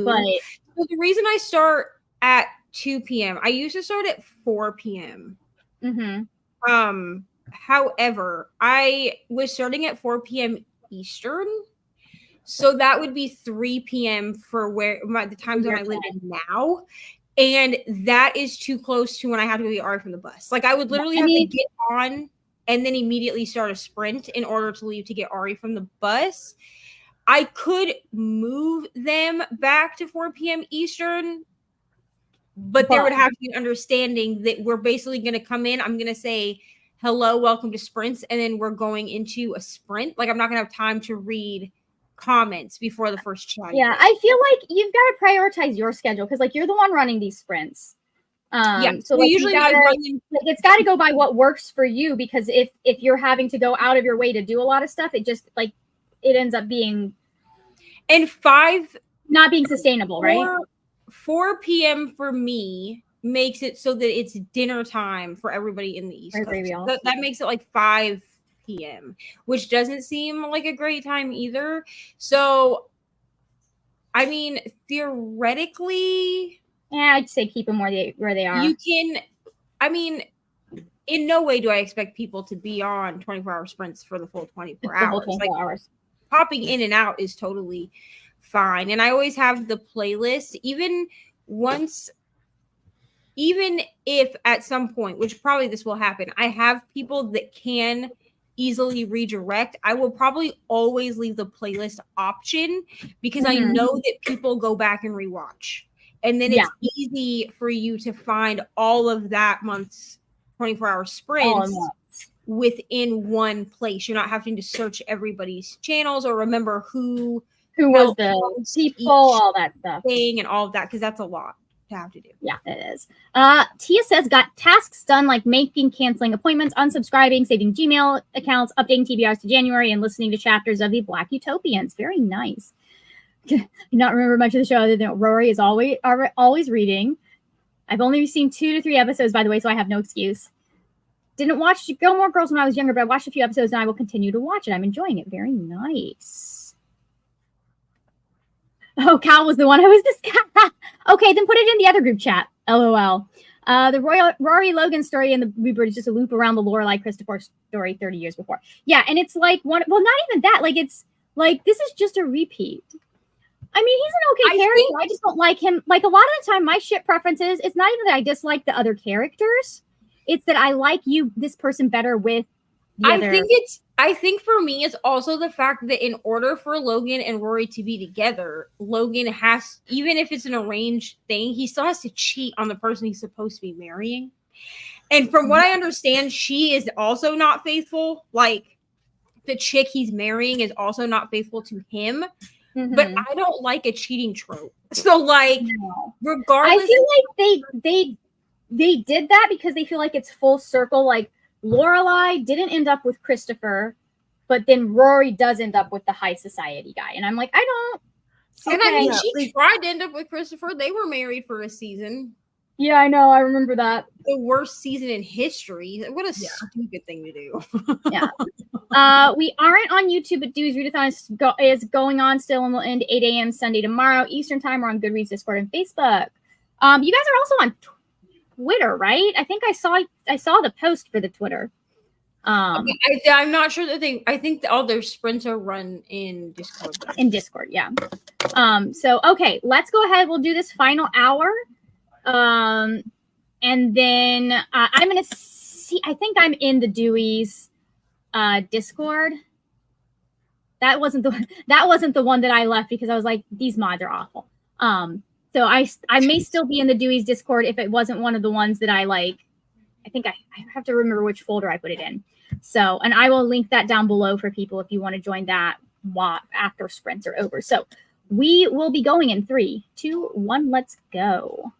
But so the reason I start at 2 p.m. I used to start at 4 p.m. However, I was starting at 4 p.m. Eastern. So that would be 3 p.m. for the times when I live in now. And that is too close to when I have to get Ari from the bus. Like I would literally have to get on and then immediately start a sprint in order to leave to get Ari from the bus. I could move them back to 4 p.m. Eastern, but there would have to be an understanding that we're basically going to come in. I'm going to say, hello, welcome to sprints. And then we're going into a sprint. Like I'm not going to have time to read comments before the first chat. Yeah, I feel like you've got to prioritize your schedule because like you're the one running these sprints. So like, usually it's got to go by what works for you, because if you're having to go out of your way to do a lot of stuff, it just like it ends up being and not being sustainable, right? 4 p.m. for me makes it so that it's dinner time for everybody in the East I agree Coast. with y'all. That makes it like 5 p.m., which doesn't seem like a great time either. So, I mean, theoretically, Yeah, I'd say keep them where they are. you can. I mean, in no way do I expect people to be on 24-hour sprints for the full 24 The whole hours. 24 hours. Popping in and out is totally fine. And I always have the playlist, even if at some point, which probably this will happen, I have people that can easily redirect. I will probably always leave the playlist option because I know that people go back and rewatch. And then it's easy for you to find all of that month's 24-hour sprints within one place. You're not having to search everybody's channels or remember who was the people, all that stuff. Thing and all of that, because that's a lot to have to do. Yeah, it is. Tia says, got tasks done like making, canceling appointments, unsubscribing, saving Gmail accounts, updating TBRs to January, and listening to chapters of the Black Utopians. Very nice. Not remember much of the show other than Rory is always reading. I've only seen 2 to 3 episodes, by the way, so I have no excuse. Didn't watch Gilmore Girls when I was younger, but I watched a few episodes and I will continue to watch it. I'm enjoying it. Very nice. Oh, Cal was the one I was discussing. Okay, then put it in the other group chat. LOL. The Rory Logan story in the reboot is just a loop around the Lorelai Christopher story 30 years before. Yeah, and it's like well, not even that. Like, it's like this is just a repeat. I mean, he's an okay character. I just don't like him. Like, a lot of the time, my shit preferences, it's not even that I dislike the other characters. It's that I like this person better with the other. I think for me, it's also the fact that in order for Logan and Rory to be together, Logan has, even if it's an arranged thing, he still has to cheat on the person he's supposed to be marrying. And from what I understand, she is also not faithful. Like, the chick he's marrying is also not faithful to him. But I don't like a cheating trope. So, like, regardless, I feel like they did that because they feel like it's full circle. Like, Lorelai didn't end up with Christopher, but then Rory does end up with the high society guy. And I'm like, I don't. And I mean, she tried to end up with Christopher. They were married for a season. Yeah, I know. I remember that. The worst season in history. What a stupid thing to do. Yeah. We aren't on YouTube, but Dewey's Readathon is going on still and will end 8 a.m. Sunday tomorrow Eastern time. We're on Goodreads, Discord, and Facebook. You guys are also on Twitter, right? I think I saw the post for the Twitter. I'm not sure that I think all their sprints are run in Discord. In Discord, yeah. So okay, let's go ahead. We'll do this final hour. And then I'm gonna see. I think I'm in the Dewey's Discord. That wasn't the one that I left because I was like, these mods are awful. So I may still be in the Dewey's Discord if it wasn't one of the ones that I like. I think I have to remember which folder I put it in. So, and I will link that down below for people if you want to join that after sprints are over. So we will be going in 3, 2, 1. Let's go.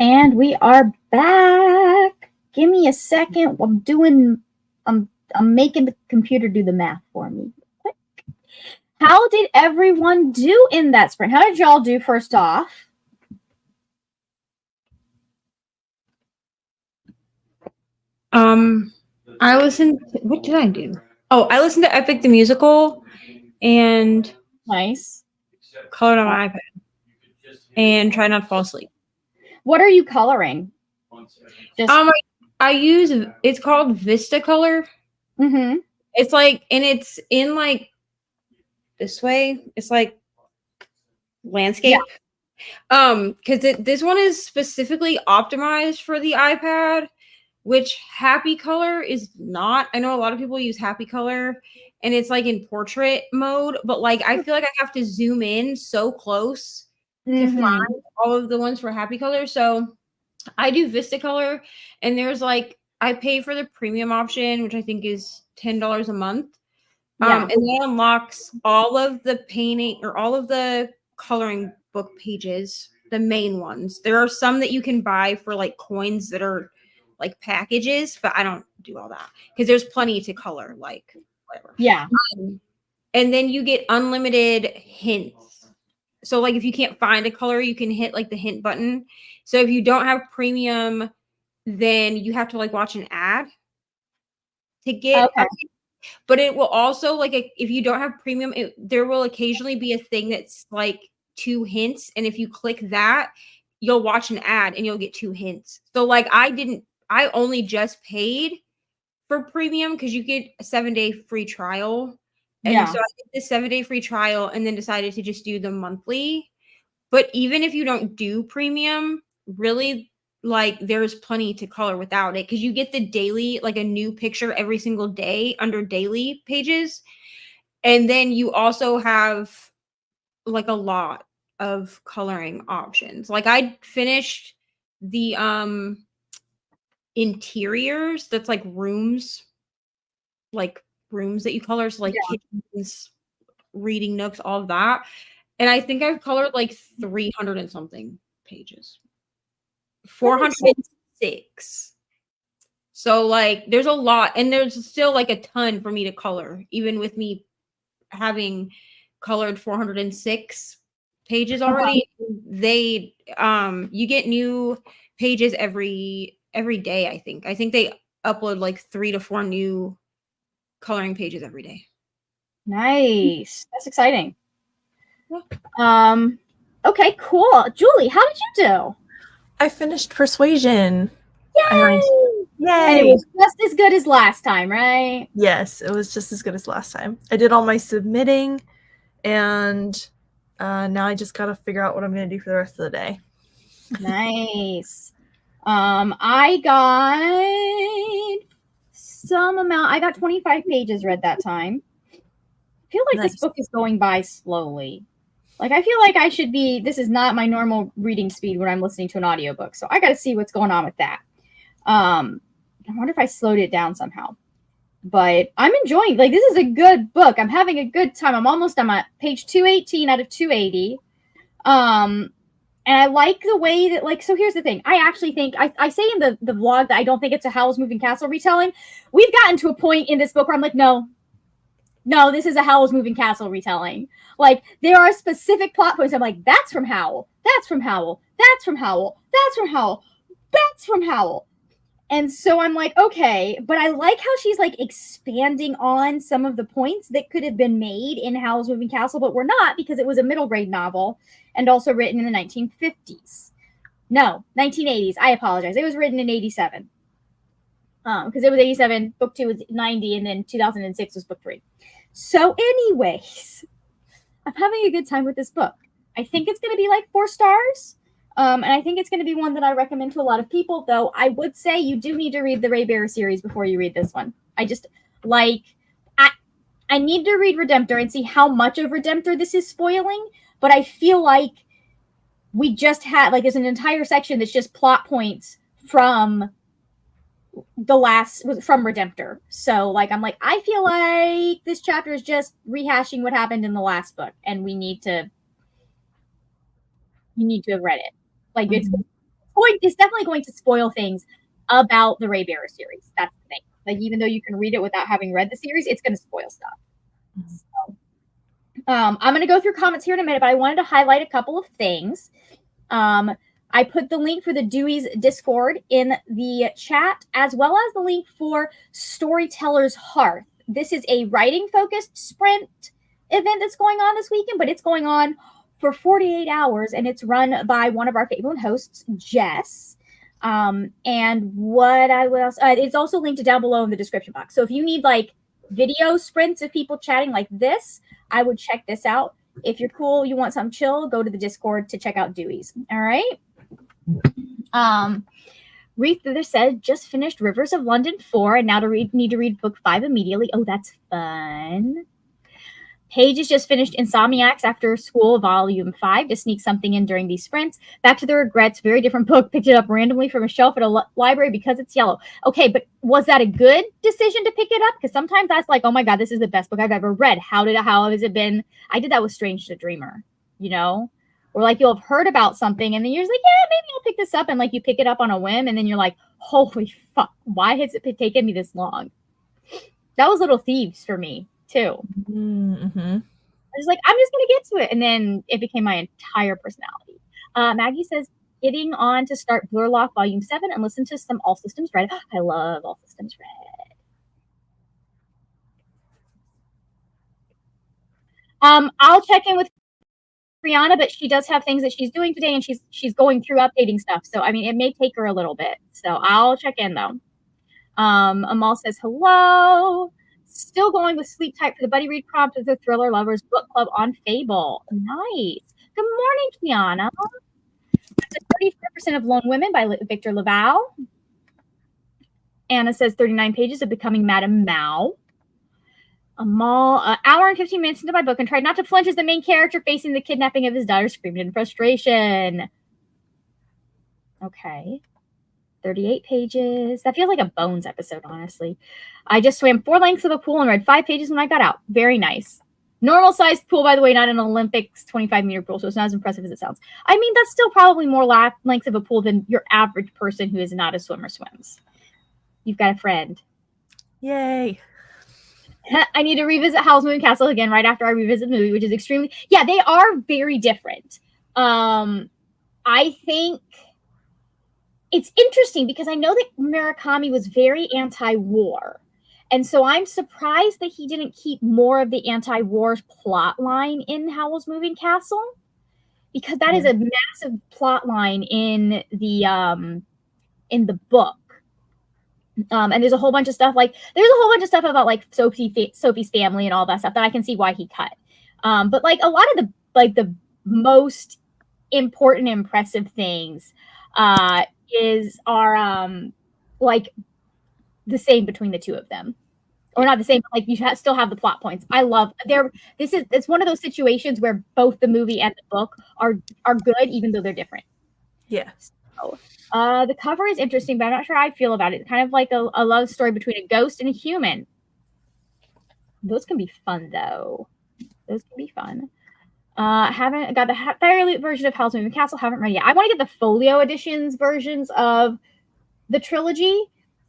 And we are back. Give me a second. I'm making the computer do the math for me. How did everyone do in that sprint? How did y'all do first off? I listened to, what did I do? Oh, I listened to Epic the Musical and Nice. colored on my iPad and tried not to fall asleep. What are you coloring? Just I use, it's called Vista Color. mm-hmm. It's like, and it's in like this way. It's like landscape. Because this one is specifically optimized for the iPad, which Happy Color is not. I know a lot of people use Happy Color and it's like in portrait mode, but like I feel like I have to zoom in so close to find all of the ones for Happy Color. So I do Vista Color, and there's like, I pay for the premium option, which I think is $10 a month. Yeah. And that unlocks all of the painting or all of the coloring book pages, the main ones. There are some that you can buy for like coins that are like packages, but I don't do all that because there's plenty to color, like whatever. Yeah. And then you get unlimited hints. So like if you can't find a color, you can hit like the hint button. So if you don't have premium, then you have to like watch an ad to get Okay. but it will also like if you don't have premium, there will occasionally be a thing that's like 2 hints, and if you click that, you'll watch an ad and you'll get 2 hints. So like I only just paid for premium because you get a 7-day free trial. And so I did this 7-day free trial and then decided to just do the monthly. But even if you don't do premium, really, like there's plenty to color without it because you get the daily, like a new picture every single day under daily pages. And then you also have like a lot of coloring options. Like I finished the interiors, that's like rooms that you color. So like kitchens, reading nooks, all of that. And I think I've colored like 300 and something pages. 406. So like there's a lot, and there's still like a ton for me to color, even with me having colored 406 pages already. They you get new pages every day, I think. I think they upload like 3 to 4 new coloring pages every day. Nice. That's exciting. Okay, cool. Julie, how did you do? I finished Persuasion. Yay! Yay! And it was just as good as last time, right? Yes, it was just as good as last time. I did all my submitting, and now I just gotta figure out what I'm gonna do for the rest of the day. Nice. I got some amount. I got 25 pages read that time. I feel like this book is going by slowly. Like, I feel like I should be, this is not my normal reading speed when I'm listening to an audiobook. So I got to see what's going on with that. I wonder if I slowed it down somehow. But I'm enjoying, like, this is a good book. I'm having a good time. I'm at page 218 out of 280. And I like the way that, like, so here's the thing. I actually think, I say in the vlog that I don't think it's a Howl's Moving Castle retelling. We've gotten to a point in this book where I'm like, no, this is a Howl's Moving Castle retelling. Like, there are specific plot points. I'm like, that's from Howl. That's from Howl. That's from Howl. That's from Howl. That's from Howl. And so I'm like, okay, but I like how she's like expanding on some of the points that could have been made in Howl's Moving Castle, but were not because it was a middle grade novel and also written in the 1950s. No, 1980s. I apologize. It was written in 87. Because it was 87, book 2 was 90, and then 2006 was book 3. So anyways, I'm having a good time with this book. I think it's going to be like 4 stars. And I think it's going to be one that I recommend to a lot of people, though I would say you do need to read the Raybearer series before you read this one. I just, like, I need to read Redemptor and see how much of Redemptor this is spoiling, but I feel like we just had, like, there's an entire section that's just plot points from Redemptor. So, like, I'm like, I feel like this chapter is just rehashing what happened in the last book, and you need to have read it. Like, it's it's definitely going to spoil things about the Ray Bearer series. That's the thing. Like, even though you can read it without having read the series, it's going to spoil stuff. So, I'm going to go through comments here in a minute, but I wanted to highlight a couple of things. I put the link for the Dewey's Discord in the chat, as well as the link for Storyteller's Hearth. This is a writing-focused sprint event that's going on this weekend, but it's going on for 48 hours, and it's run by one of our Fablen hosts, Jess. And what else? It's also linked down below in the description box. So if you need like video sprints of people chatting like this, I would check this out. If you're cool, you want something chill, go to the Discord to check out Dewey's. All right. Reed Thither said, just finished Rivers of London 4 and now need to read book 5 immediately. Oh, that's fun. Paige has just finished Insomniacs After School Volume 5 to sneak something in during these sprints. Back to the Regrets, very different book. Picked it up randomly from a shelf at a library because it's yellow. Okay, but was that a good decision to pick it up? Because sometimes that's like, oh my God, this is the best book I've ever read. How has it been? I did that with Strange the Dreamer, you know? Or like you'll have heard about something and then you're just like, yeah, maybe I'll pick this up. And like you pick it up on a whim and then you're like, holy fuck, why has it taken me this long? That was Little Thieves for me too. Mm-hmm. I was like, I'm just going to get to it. And then it became my entire personality. Maggie says, getting on to start Blurlock Volume 7 and listen to some All Systems Red. I love All Systems Red. I'll check in with Brianna, but she does have things that she's doing today, and she's going through updating stuff. So, I mean, it may take her a little bit. So I'll check in, though. Amal says, hello. Still going with Sleep Tight for the buddy read prompt of the Thriller Lovers Book Club on Fable. Nice. Good morning, Kiana. That's 34% of Lone Women by Victor Laval. Anna says 39 pages of Becoming Madame Mao. Amal, an hour and 15 minutes into my book and tried not to flinch as the main character facing the kidnapping of his daughter screamed in frustration. Okay. 38 pages. That feels like a Bones episode, honestly. I just swam 4 lengths of the pool and read 5 pages when I got out. Very nice. Normal sized pool, by the way, not an Olympics 25-meter pool, so it's not as impressive as it sounds. I mean, that's still probably more length of a pool than your average person who is not a swimmer swims. You've got a friend. Yay. I need to revisit Howl's Moving Castle again right after I revisit the movie, which is extremely... Yeah, they are very different. I think... It's interesting because I know that Murakami was very anti-war. And so I'm surprised that he didn't keep more of the anti-war plot line in Howl's Moving Castle, because that is a massive plot line in the book. And there's a whole bunch of stuff about like Sophie's family and all that stuff that I can see why he cut. But like a lot of the most important, impressive things are like the same between the two of them, or not the same, but like you still have the plot points. I love it's one of those situations where both the movie and the book are good, even though they're different. Yeah. So, the cover is interesting, but I'm not sure how I feel about it. It's kind of like a love story between a ghost and a human. Those can be fun, though. Those can be fun. Haven't got the entirely version of Howl's Moving Castle. Haven't read yet. I want to get the folio editions versions of the trilogy.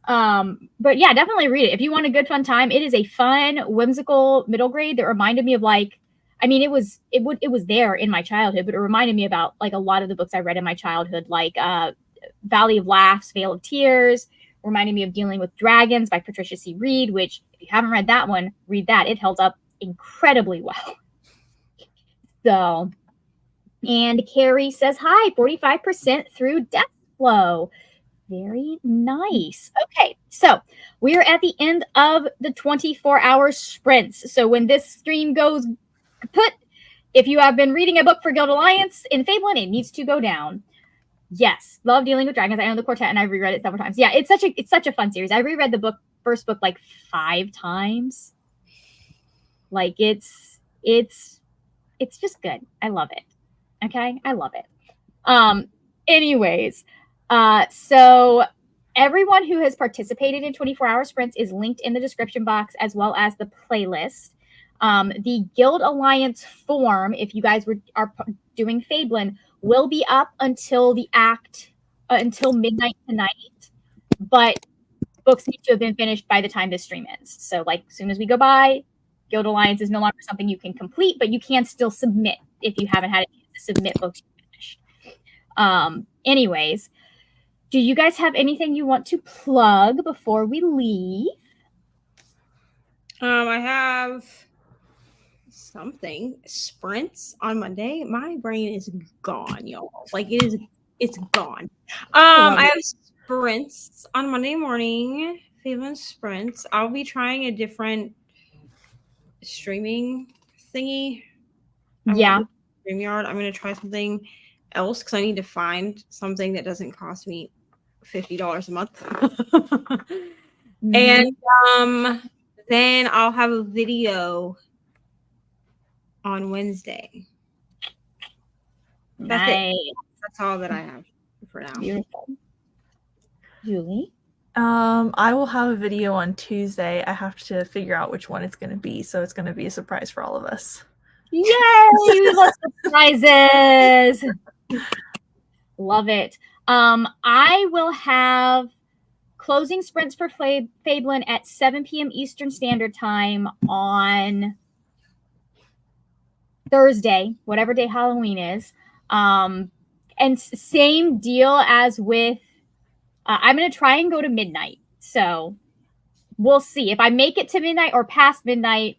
But yeah, definitely read it if you want a good fun time. It is a fun, whimsical middle grade that reminded me of like, I mean, it was there in my childhood, but it reminded me about like a lot of the books I read in my childhood, like Valley of Laughs, Vale of Tears. Reminded me of Dealing with Dragons by Patricia C. Reed, which if you haven't read that one, read that. It held up incredibly well. So, and Carrie says, hi, 45% through Death Flow. Very nice. Okay, so we're at the end of the 24-hour sprints. So when this stream goes kaput, if you have been reading a book for Guild Alliance in Fablen, it needs to go down. Yes, love Dealing with Dragons. I own the quartet and I've reread it several times. Yeah, it's such a fun series. I reread the first book like 5 times. Like it's just good. I love it. Okay, I love it. Anyways, so everyone who has participated in 24-hour sprints is linked in the description box, as well as the playlist. The Guild Alliance form, if you guys are doing Fablen, will be up until the act until midnight tonight, but books need to have been finished by the time this stream ends. So like as soon as we go by, Guild Alliance is no longer something you can complete, but you can still submit if you haven't had a chance to submit books you finished. Anyways, do you guys have anything you want to plug before we leave? I have something. Sprints on Monday. My brain is gone, y'all. Like it's gone. I have sprints on Monday morning. Fablen sprints. I'll be trying a different streaming thingy. Yeah. StreamYard. I'm gonna try something else because I need to find something that doesn't cost me $50 a month. And then I'll have a video on Wednesday. That's nice. it. That's all that I have for now. Beautiful. Julie? I will have a video on Tuesday. I have to figure out which one it's going to be, so it's going to be a surprise for all of us. Yay! We love surprises. Love it. I will have closing sprints for Fablen at 7 p.m. Eastern Standard Time on Thursday, whatever day Halloween is. And same deal as with, I'm going to try and go to midnight. So we'll see. If I make it to midnight or past midnight,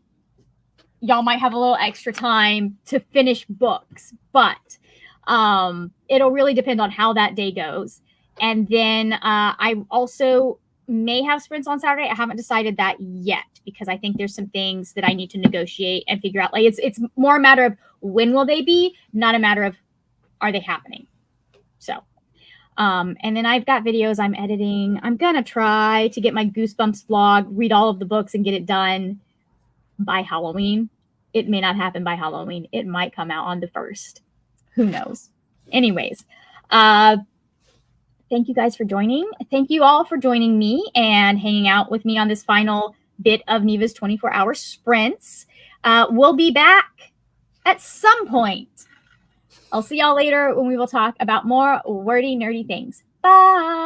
y'all might have a little extra time to finish books. But it'll really depend on how that day goes. And then I also may have sprints on Saturday. I haven't decided that yet because I think there's some things that I need to negotiate and figure out. Like it's more a matter of when will they be, not a matter of are they happening. So, and then I've got videos I'm editing. I'm going to try to get my Goosebumps vlog, read all of the books and get it done by Halloween. It may not happen by Halloween. It might come out on the 1st. Who knows? Anyways, thank you guys for joining. Thank you all for joining me and hanging out with me on this final bit of Neva's 24-hour sprints. We'll be back at some point. I'll see y'all later when we will talk about more wordy, nerdy things. Bye.